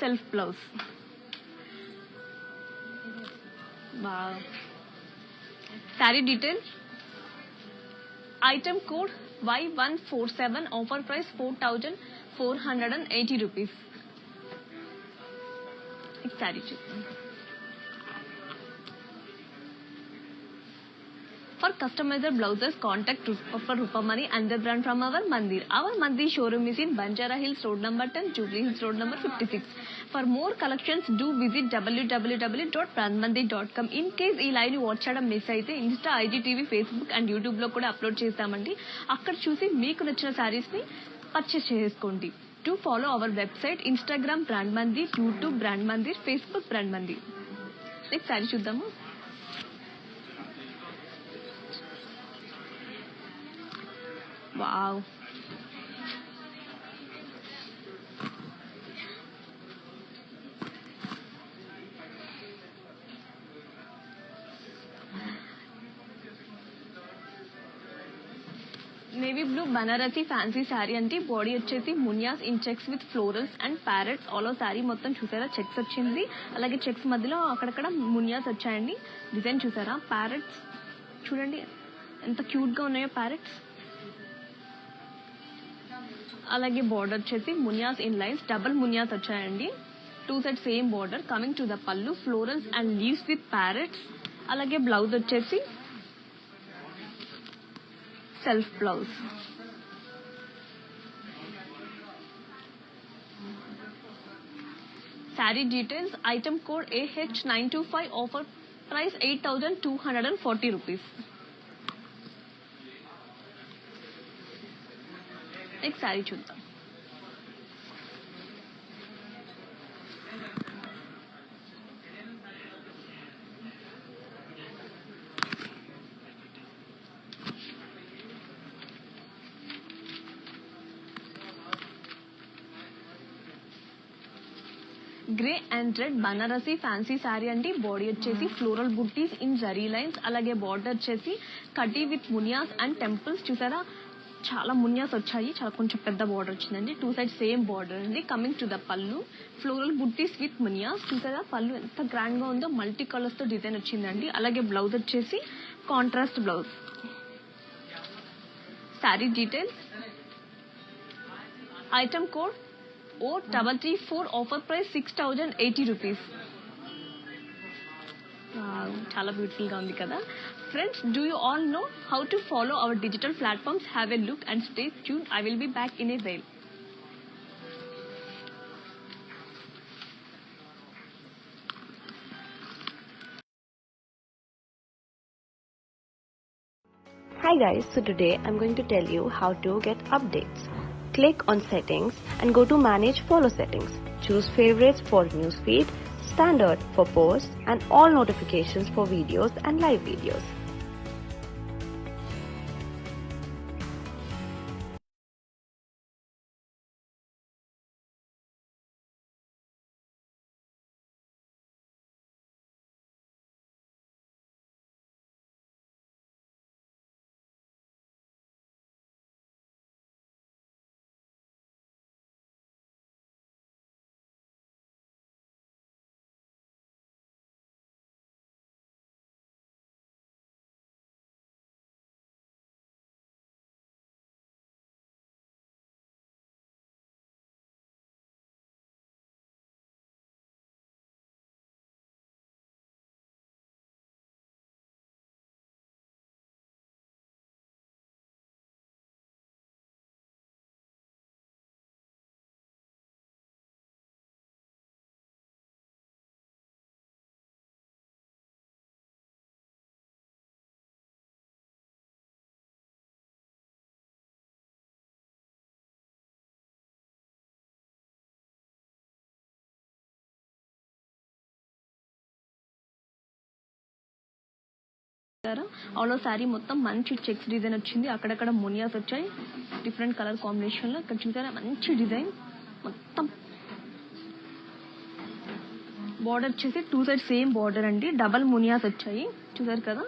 self blouse. Sari details. Item code Y147. Offer price 4,480 rupees. Sari చూద్దాం. For customized blouses, contact for Rupamani and the brand from our Mandir. Our Mandir showroom is in Banjara Hills Road number 10, Jubilee Hills Road number 56. For more collections, do visit www.brandmandir.com. In case ఈ live watch చేయడం miss అయితే Insta, IGTV, Facebook and YouTube లో కూడా upload చేస్తామండి. అక్కడ చూసి మీకు నచ్చిన శారీస్ ని పర్చేస్ చేసుకోండి. To follow our website, Instagram Brand Mandir, YouTube Brand Mandir, Facebook Brand Mandir. Next sari చూద్దాము. Wow, navy blue Banarasi fancy sari అంటే బాడీ వచ్చేసి మునియాస్ in checks with florals and parrots. All over sari మొత్తం చూసారా చెక్స్ వచ్చింది, అలాగే చెక్స్ మధ్యలో అక్కడక్కడ మునియాస్ వచ్చాయండి. డిజైన్ చూసారా, ప్యారెట్స్ చూడండి ఎంత క్యూట్ గా ఉన్నాయో ప్యారెట్స్. అలాగే బార్డర్ వచ్చేసి మునియాస్ ఇన్ లైన్స్, డబుల్ మునియాస్ వచ్చాయండి. 2 side same border. Coming to the pallu, florals and leaves with parrots. అలాగే బ్లౌజ్ వచ్చేసి self blouse. Sari details, item code AH925, offer price 8,240 rupees. Next sari చూద్దాం. Grey and red Banarasi fancy sari అండి. Body వచ్చేసి floral buttis in zari lines, అలాగే border వచ్చేసి కటీ with మునియాస్ and temples. చూసారా చాలా మునియాస్ వచ్చాయి, చాలా కొంచెం పెద్ద బార్డర్ వచ్చిందండి. 2 సైడ్ సేమ్ బార్డర్ అండి. Coming to the pallu, floral buttis with మునియాస్. చూసారా పల్లు ఎంత గ్రాండ్ గా ఉందో, మల్టీ కలర్స్ తో డిజైన్ వచ్చిందండి. అలాగే బ్లౌజ్ వచ్చేసి contrast blouse. Sari details, item code O334, offer price 6,080 rupees. చాలా బ్యూటిఫుల్ గా ఉంది కదా friends. Do you all know how to follow hour digital platforms? Have a look and stay tune. I will be back in a while. Hi guys, so today I'm going to tell you how to get updates. Click on settings and go to manage follow settings. Choose favorites for newsfeed, standard for posts and all notifications for videos and live videos. All over sari మొత్తం మంచి checks design వచ్చింది, అక్కడక్కడ మునియాస్ వచ్చాయి different colour combination లో. ఇక్కడ చూసారా మంచి design మొత్తం. బార్డర్ వచ్చేసి 2 సైడ్ సేమ్ బార్డర్ అండి, డబల్ మునియాస్ వచ్చాయి చూసారు కదా.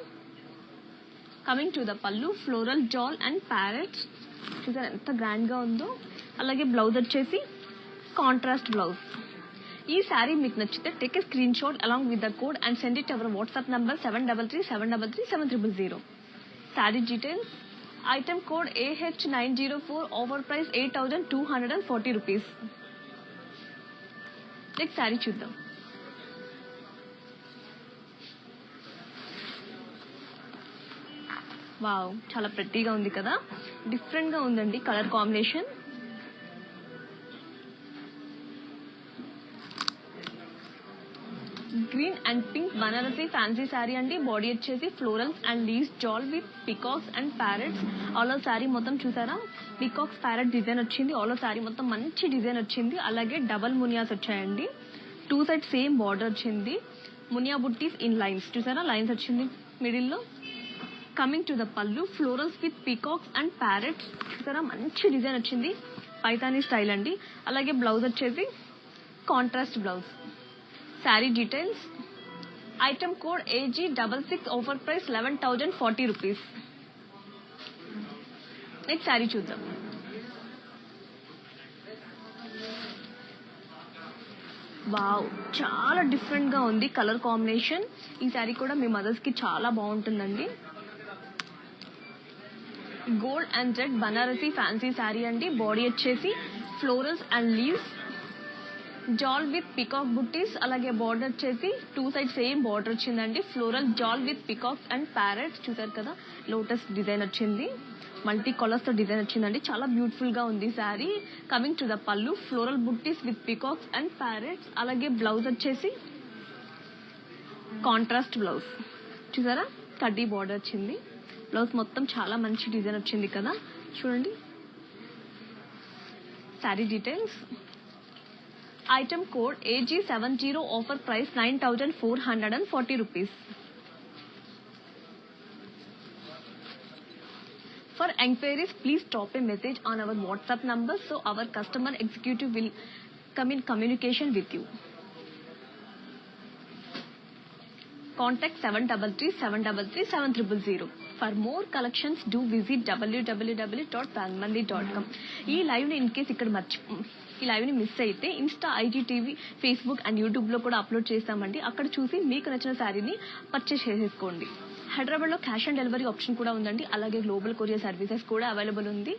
Coming to the pallu, floral jaal and parrots. చూసారు ఎంత గ్రాండ్ గా ఉందో. అలాగే బ్లౌజ్ వచ్చేసి కాంట్రాస్ట్ బ్లౌజ్. ఈ శారీ మీకు నచ్చితే take a screen shot along with the code and send it our WhatsApp number 7337337000. Sari details, item code AH904, offer price 8,240 rupees. Next sari చూద్దాం. వావ్, చాలా ప్రెట్టీగా ఉంది కదా, డిఫరెంట్ గా ఉందండి colour combination. Green and pink Banarasi fancy sari అండి. బాడీ వచ్చేసి florals and leaves jaal with peacocks and parrots. All over sari మొత్తం చూసారా పికాక్స్ ప్యారెట్ డిజైన్ వచ్చింది. ఆల్ ఓవర్ శారీ మొత్తం మంచి డిజైన్ వచ్చింది. అలాగే డబల్ మునియాస్ వచ్చాయండి. 2 సైడ్ సేమ్ బార్డర్ వచ్చింది. మునియా బుట్టీస్ ఇన్ లైన్స్ చూసారా లైన్స్ వచ్చింది మిడిల్ లో. Coming to the pallu florals with peacocks and parrots చూసారా మంచి డిజైన్ వచ్చింది. పైతానీ స్టైల్ అండి. అలాగే బ్లౌజ్ వచ్చేసి contrast blouse. Sari details item code AG66 offer price 11,040 rupees. Next sari చూద్దాం. వావ్ చాలా డిఫరెంట్ గా ఉంది కలర్ కాంబినేషన్. ఈ శారీ కూడా మీ మదర్స్ కి చాలా బాగుంటుందండి. Gold and red Banarasi fancy sari అండి. బాడీ వచ్చేసి florals and leaves jaal with peacock buttis. అలాగే బార్డర్ వచ్చేసి 2 సైడ్ సేమ్ బార్డర్ వచ్చిందండి. Floral jaal with peacocks and parrots చూసారు కదా లోటస్ డిజైన్ వచ్చింది. మల్టీ కలర్స్ తో డిజైన్ వచ్చిందండి. చాలా బ్యూటిఫుల్ గా ఉంది sari. Coming to the pallu floral buttis with peacocks and parrots. అలాగే బ్లౌజ్ వచ్చేసి కాంట్రాస్ట్ బ్లౌజ్ చూసారా కడ్డీ బార్డర్ వచ్చింది. బ్లౌజ్ మొత్తం చాలా మంచి డిజైన్ వచ్చింది కదా చూడండి. Sari details item code AG70 offer price 9,440 rupees. For enquiries, please drop a message on our WhatsApp number so our customer executive will come in communication with you. Contact 733-733-7000. For more collections, do visit www.pangmandi.com. ఈ live ని in case ఇక్కడ ఈ live ని miss అయితే Insta, IGTV, Facebook and YouTube లో కూడా upload చేస్తామండి. అక్కడ చూసి మీకు నచ్చిన శారీని పర్చేస్ చేసేసుకోండి. హైదరాబాద్ లో క్యాష్ ఆన్ డెలివరీ ఆప్షన్ కూడా ఉందండి. అలాగే గ్లోబల్ కొరియర్ సర్వీసెస్ కూడా అవైలబుల్ ఉంది.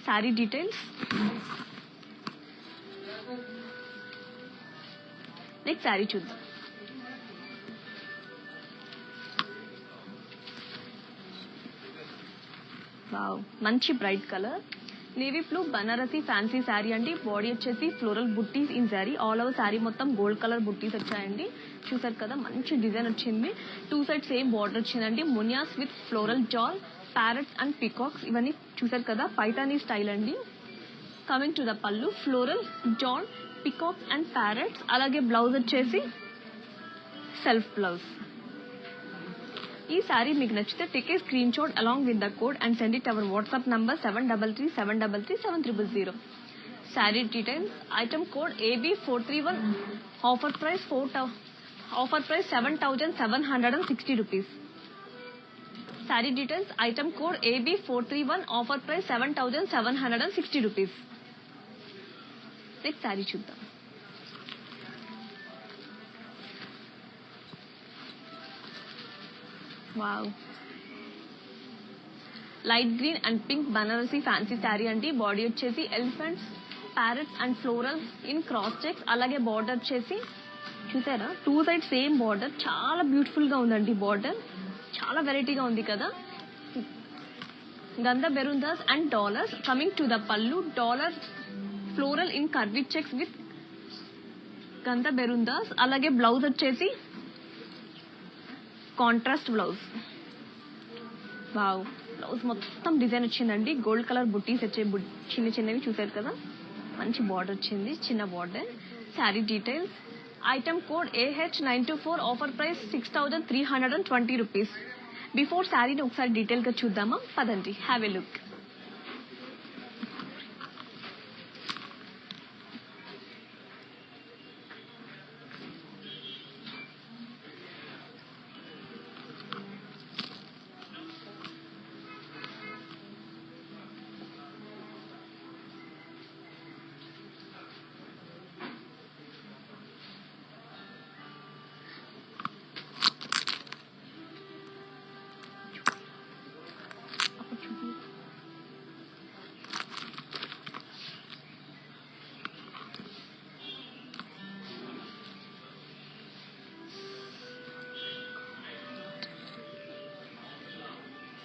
శారీ డీటెయిల్స్ నెక్స్ట్ శారీ చూద్దాం. వావ్ మంచి bright colour navy blue Banarasi fancy sari అండి. బాడీ వచ్చేసి floral buttis in sari. All over sari మొత్తం గోల్డ్ కలర్ బుట్టీస్ వచ్చాయండి. చూసారు కదా మంచి డిజైన్ వచ్చింది. 2 సైడ్ సేమ్ బార్డర్ వచ్చిందండి. మునియాస్ with floral jaal parrots and peacocks ఇవన్నీ చూసారు కదా పైతానీ స్టైల్ అండి. Coming to the pallu floral jaal peacocks and parrots. అలాగే బ్లౌజ్ వచ్చేసి సెల్ఫ్ బ్లౌజ్. ఈ శారీ మీకు నచ్చితే take a screen shot along with the code and send it our WhatsApp number 7337337000. Sari details item code AB431 offer price 7,760 rupees. Sari details item code AB431 offer price 7,760 rupees. Next sari చూద్దాం. Wow light green and pink Banarasi fancy sari అండి. Body వచ్చేసి elephants parrots and floral in cross checks. అలాగే border వచ్చేసి చూసారా 2 side same border. చాలా beautiful గా ఉందండి border. చాలా వెరైటీగా ఉంది కదా. గంధ బెరుందాస్ and dollars. Coming to the pallu dollar floral in curvy checks with గంధ బెరుందాస్. అలాగే బ్లౌజ్ వచ్చేసి కాంట్రాస్ట్ బ్లౌజ్. వావ్ బ్లౌజ్ మొత్తం డిజైన్ వచ్చిందండి. గోల్డ్ కలర్ బుట్టీస్ వచ్చే చిన్న చిన్నవి చూసారు కదా మంచి బార్డర్ వచ్చింది చిన్న border. Sari details item code AH924 offer price 6,320 rupees. Before శారీని ఒకసారి డీటెయిల్ గా చూద్దామా పదండి. Have a look.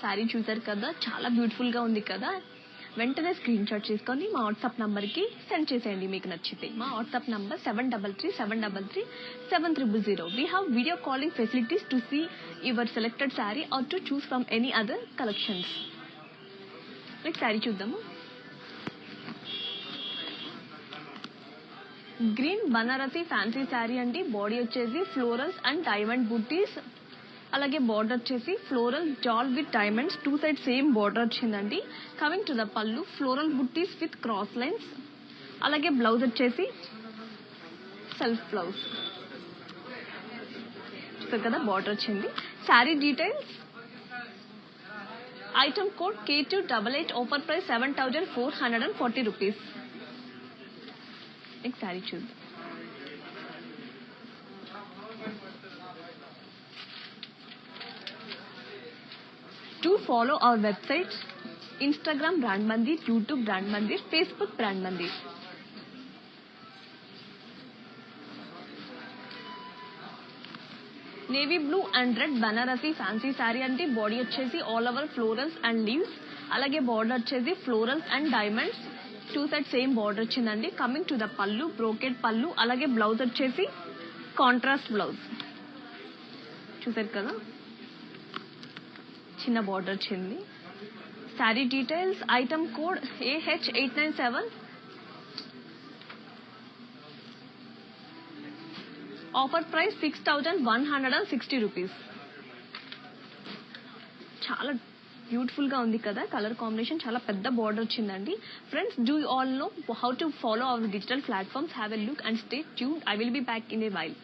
శారీ చూసారు కదా చాలా బ్యూటిఫుల్ గా ఉంది కదా. వెంటనే స్క్రీన్ షాట్ చేసుకొని మా వాట్సాప్ నంబర్కి సెండ్ చేసేయండి మీకు నచ్చితే. మా WhatsApp number 7337337000. We have video calling facilities to see your selected saree or to choose from any other collections. Next sari చూద్దాము. గ్రీన్ బనారసి ఫ్యాన్సీ శారీ అండి. బాడీ వచ్చేసి ఫ్లోరల్స్ అండ్ డైమండ్ బూటీస్, అలాగే బార్డర్ వచ్చేసి floral jaal with diamonds, 2 side same border వచ్చిందండి. Coming to the pallu floral buttis with cross lines, అలాగే blouse వచ్చేసి self blouse చూస్తారు కదా, బార్డర్ వచ్చింది. Sari details, item code K288, offer price 7440 rupees. Next sari చూద్దాం. To follow our websites, Instagram Brand Mandir, YouTube Brand Mandir, Facebook Brand Mandir. Navy blue and red Banarasi fancy sari అంటే body వచ్చేసి all over florals and leaves, అలాగే border వచ్చేసి florals and diamonds, 2 side same border వచ్చిందండి. Coming to the పళ్ళు brocade పళ్ళు, అలాగే blouse వచ్చేసి contrast blouse చూసారు కదా, చిన్న బార్డర్ వచ్చింది. Sari details, item code AH897, offer price 6160 rupees. చాలా బ్యూటిఫుల్ గా ఉంది కదా కలర్ కాంబినేషన్, చాలా పెద్ద బార్డర్ వచ్చిందండి. Friends, do you all know how to follow hour digital platforms? Have a look and stay tuned. I will be back in a while.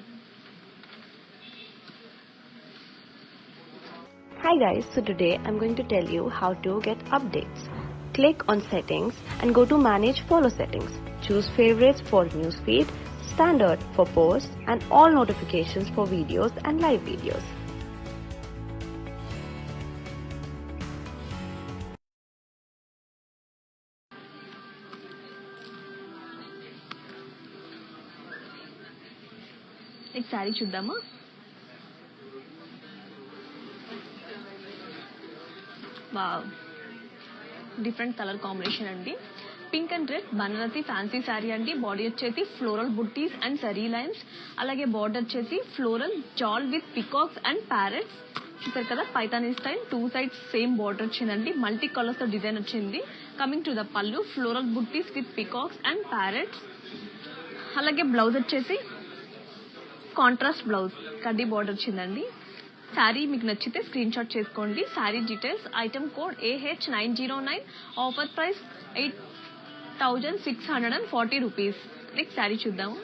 Hi guys, so today I'm going to tell you how to get updates. Click on settings and go to manage follow settings. Choose favorites for newsfeed, standard for posts and all notifications for videos and live videos. Next sari చూద్దామా. Wow, different colour combination అండి. Pink and red Banarasi fancy sari అండి. Body వచ్చేసి floral buttis and zari lines, అలాగే border వచ్చేసి floral jaal with peacocks and parrots చూసారు కదా, Paithani style, 2 sides same border వచ్చిందండి. Multi colours తో డిజైన్ వచ్చింది. Coming to the pallu floral buttis with peacocks and parrots, అలాగే బ్లౌజ్ వచ్చేసి కాంట్రాస్ట్ బ్లౌజ్ కడ్డీ బార్డర్ వచ్చిందండి. శారీ మీకు నచ్చితే స్క్రీన్ షాట్ చేసుకోండి. Sari details, item code AH909, offer price 8640 rupees. Next sari చూద్దాము.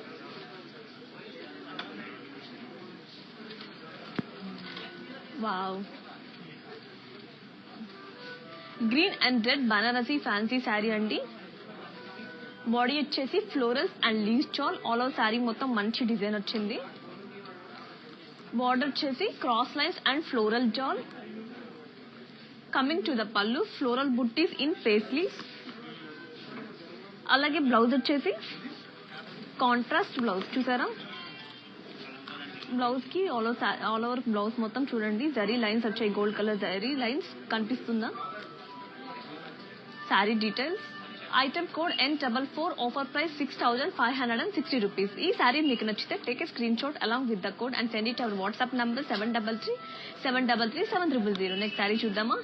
Wow, green and red Banarasi fancy sari అండి. బాడీ వచ్చేసి florals and leaves jaal, all over sari మొత్తం మంచి డిజైన్ వచ్చింది. బార్డర్ వచ్చేసి cross lines and floral jaal. Coming to the pallu floral buttis in paisleys, అలాగే blouse వచ్చేసి contrast blouse చూసారా. బ్లౌజ్ కి ఆల్ ఓవర్ బ్లౌజ్ మొత్తం చూడండి జరీ లైన్స్ వచ్చాయి, గోల్డ్ కలర్ జరీ లైన్స్ కనిపిస్తుందా. Sari details, item code N44, offer price 6560 rupees. ఈ శారీ మీకు నచ్చితే take a screen shot along with the code and send it our WhatsApp number 7337337000. Next sari చూద్దామా.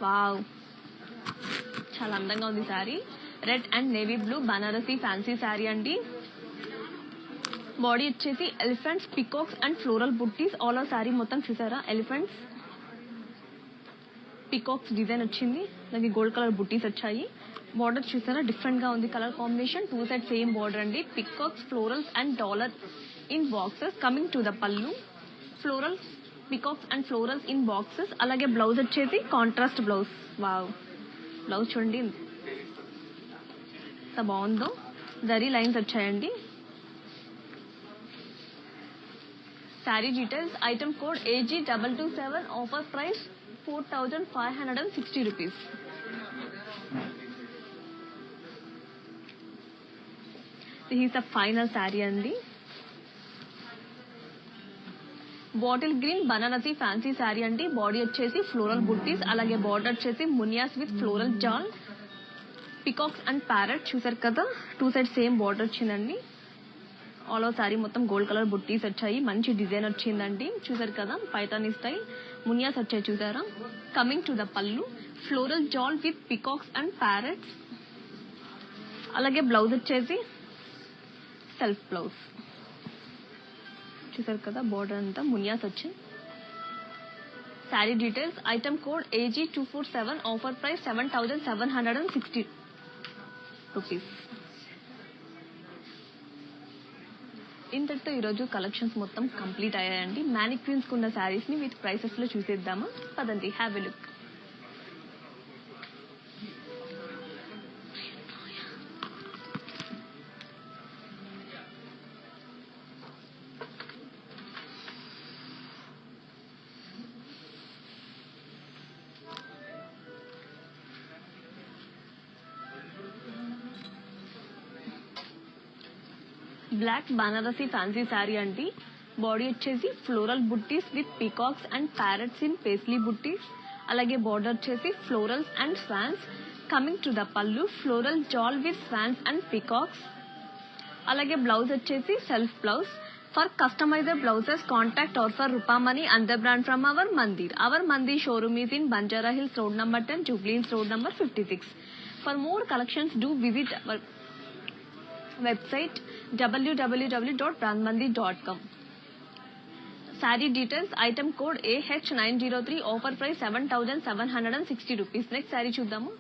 వావ్, చాలా అందంగా ఉంది sari. Red and navy blue Banarasi fancy sari అండి. Body వచ్చేసి elephants, peacocks and floral buttis, all over sari మొత్తం చూసారా, ఎలిఫెంట్స్ పికాక్స్ డిజైన్ వచ్చింది, అలాగే గోల్డ్ కలర్ బుట్టీస్ వచ్చాయి. బార్డర్ చూసారా, డిఫరెంట్ గా ఉంది colour combination, 2 side same border అండి. Peacocks, florals and dollar in boxes. Coming to the pallu floral peacocks and florals in boxes, అలాగే బ్లౌజ్ వచ్చేసి కాంట్రాస్ట్ బ్లౌజ్. వావ్, బ్లౌజ్ చూడండి ఎంత బాగుందో, జరీ లైన్స్ వచ్చాయండి. Sari details, item code AG227, offer price 4560 rupees. This is the final sari అండి. Bottle green Banarasi fancy sari అండి. Body వచ్చేసి floral buttis, అలాగే బార్డర్ వచ్చేసి మునియాస్ with floral jaal, peacocks and parrot. చూసారు కదా, 2 సైడ్ సేమ్ బార్డర్ వచ్చిందండి. ఆల్ ఓవర్ శారీ మొత్తం గోల్డ్ కలర్ బుట్టీస్ వచ్చాయి. మంచి డిజైన్ వచ్చిందండి. చూసారు కదా, పైతానీ స్టైల్ మునియాస్ వచ్చాయి. చూసారా. Coming to the pallu, floral jaal with peacocks and parrots. అలాగే బ్లౌజ్ వచ్చేసి సెల్ఫ్ బ్లౌజ్. చూసారు కదా, బోర్డర్ అంతా మునియాస్ వచ్చింది. Sari details, item code AG247, offer price 7760 rupees. ఇంతటితో ఈరోజు కలెక్షన్స్ మొత్తం కంప్లీట్ అయ్యాయండి. మ్యానిక్వీన్స్ కున్న శారీస్ ని విత్ ప్రైసెస్ లో చూసేద్దామా, పదండి, have a look. Black Banarasi fancy sari అండి. బాడీ వచ్చేసి floral buttis with peacocks and parrots in paisley buttis. అలాగే బార్డర్ వచ్చేసి florals and swans. Coming to the pallu, floral jaal with swans and peacocks. అలాగే బ్లౌజ్ వచ్చేసి self blouse. For customised blouses contact or for Rupamani and the brand from our Mandir. Our Mandir showroom is in Banjara Hills Road number 10, Jubilee Hills Road number 56. For more collections, do visit our website www.brandmandir.com. Saree details, item code AH903, offer price 7760 rupees. Next saree చూద్దాము.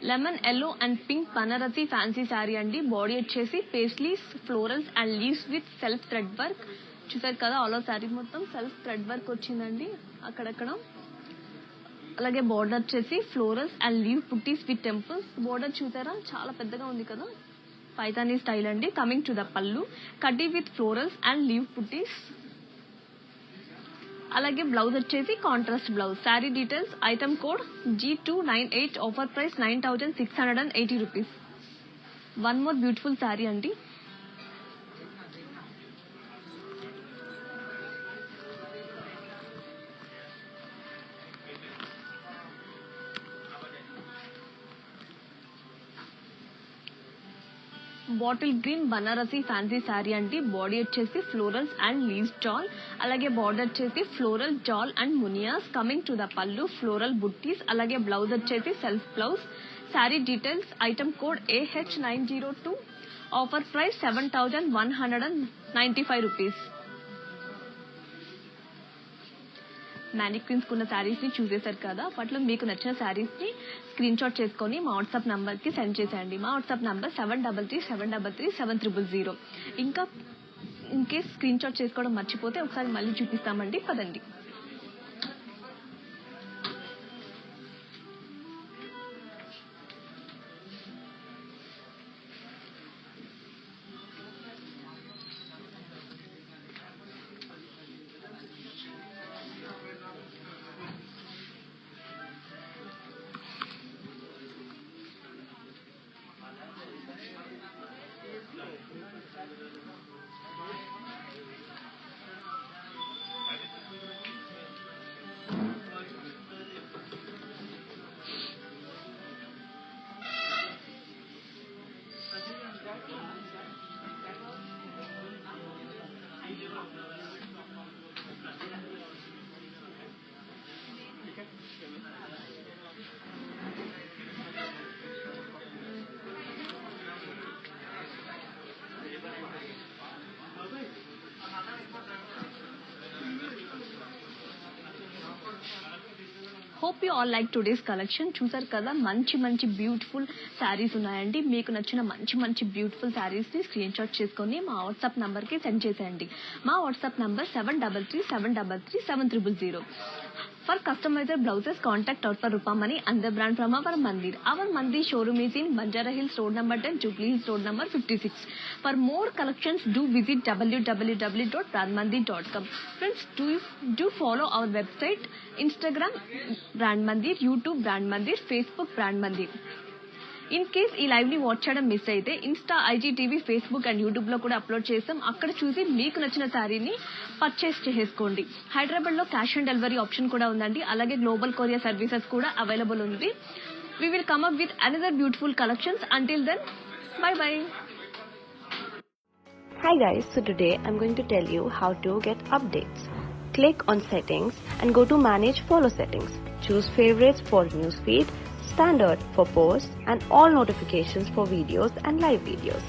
Lemon yellow and pink Banarasi fancy sari అండి. Body వచ్చేసి paisleys, florals and leaves with self thread work. చూసారు కదా, all over sari మొత్తం self thread work వచ్చిందండి అక్కడక్కడ. అలాగే border వచ్చేసి florals and leaf buttis with temples. Border చూసారా, చాలా పెద్దగా ఉంది కదా, పైతానీ స్టైల్ అండి. కమింగ్ టు ద పళ్ళు, కడ్డీ with florals and leaf buttis. అలాగే బ్లౌజ్ వచ్చేసి contrast blouse. Sari details, item code G298, offer price 9680 rupees. One more beautiful sari అండి. Bottle green Banarasi fancy sari అండి. బాడీ వచ్చేసి ఫ్లోరల్స్ అండ్ లీవ్స్ జాల్. అలాగే బార్డర్ వచ్చేసి ఫ్లోరల్ జాల్ అండ్ మునియాస్. Coming to the pallu, floral buttis. అలాగే బ్లౌజ్ వచ్చేసి self blouse. Sari details, item code AH902, offer price 7195 rupees. Mannequins కున్న శారీస్ ని చూసేశారు కదా, వాటిలో మీకు నచ్చిన శారీస్ ని స్క్రీన్ షాట్ చేసుకొని మా వాట్సాప్ నంబర్ కి సెండ్ చేసేయండి. మా వాట్సాప్ నంబర్ 7337337000. ఇంకా ఇన్ కేస్ స్క్రీన్ షాట్ చేసుకోవడం మర్చిపోతే ఒకసారి మళ్ళీ చూపిస్తామండి, పదండి. Hope you all like today's collection. చూసారు కదా, మంచి మంచి బ్యూటిఫుల్ శారీస్ ఉన్నాయండి. మీకు నచ్చిన మంచి మంచి బ్యూటిఫుల్ శారీస్ ని స్క్రీన్ షాట్ చేసుకొని మా వాట్సాప్ నంబర్ కి సెండ్ చేసేయండి. మా WhatsApp number 7337337000. For customized blouses, contact or for Rupamani and the brand from our Mandir. Our Mandir showroom is in Banjara Hills Road number 10, Jubilee Hills Road number 56. For more collections, do visit www.brandmandir.com. Friends, do follow our website, Instagram Brand Mandir, YouTube Brand Mandir, Facebook Brand Mandir. In case ఈ live ని watch చేయడం miss అయితే Insta, IG TV, Facebook and YouTube లో కూడా upload చేస్తాం. అక్కడ చూసి మీకు నచ్చిన శారీని పర్చేస్ చేసుకోండి. హైదరాబాద్ లో క్యాష్ ఆన్ డెలివరీ ఆప్షన్ కూడా ఉందండి. అలాగే గ్లోబల్ కొరియర్ సర్వీసెస్ కూడా అవైలబుల్ ఉంది. We will come up with another beautiful collections. Until then, bye bye. Hi guys, so today I'm going to tell you how to get updates. Click on settings and go to manage follow settings. Choose favorites for newsfeed, standard for posts and all notifications for videos and live videos.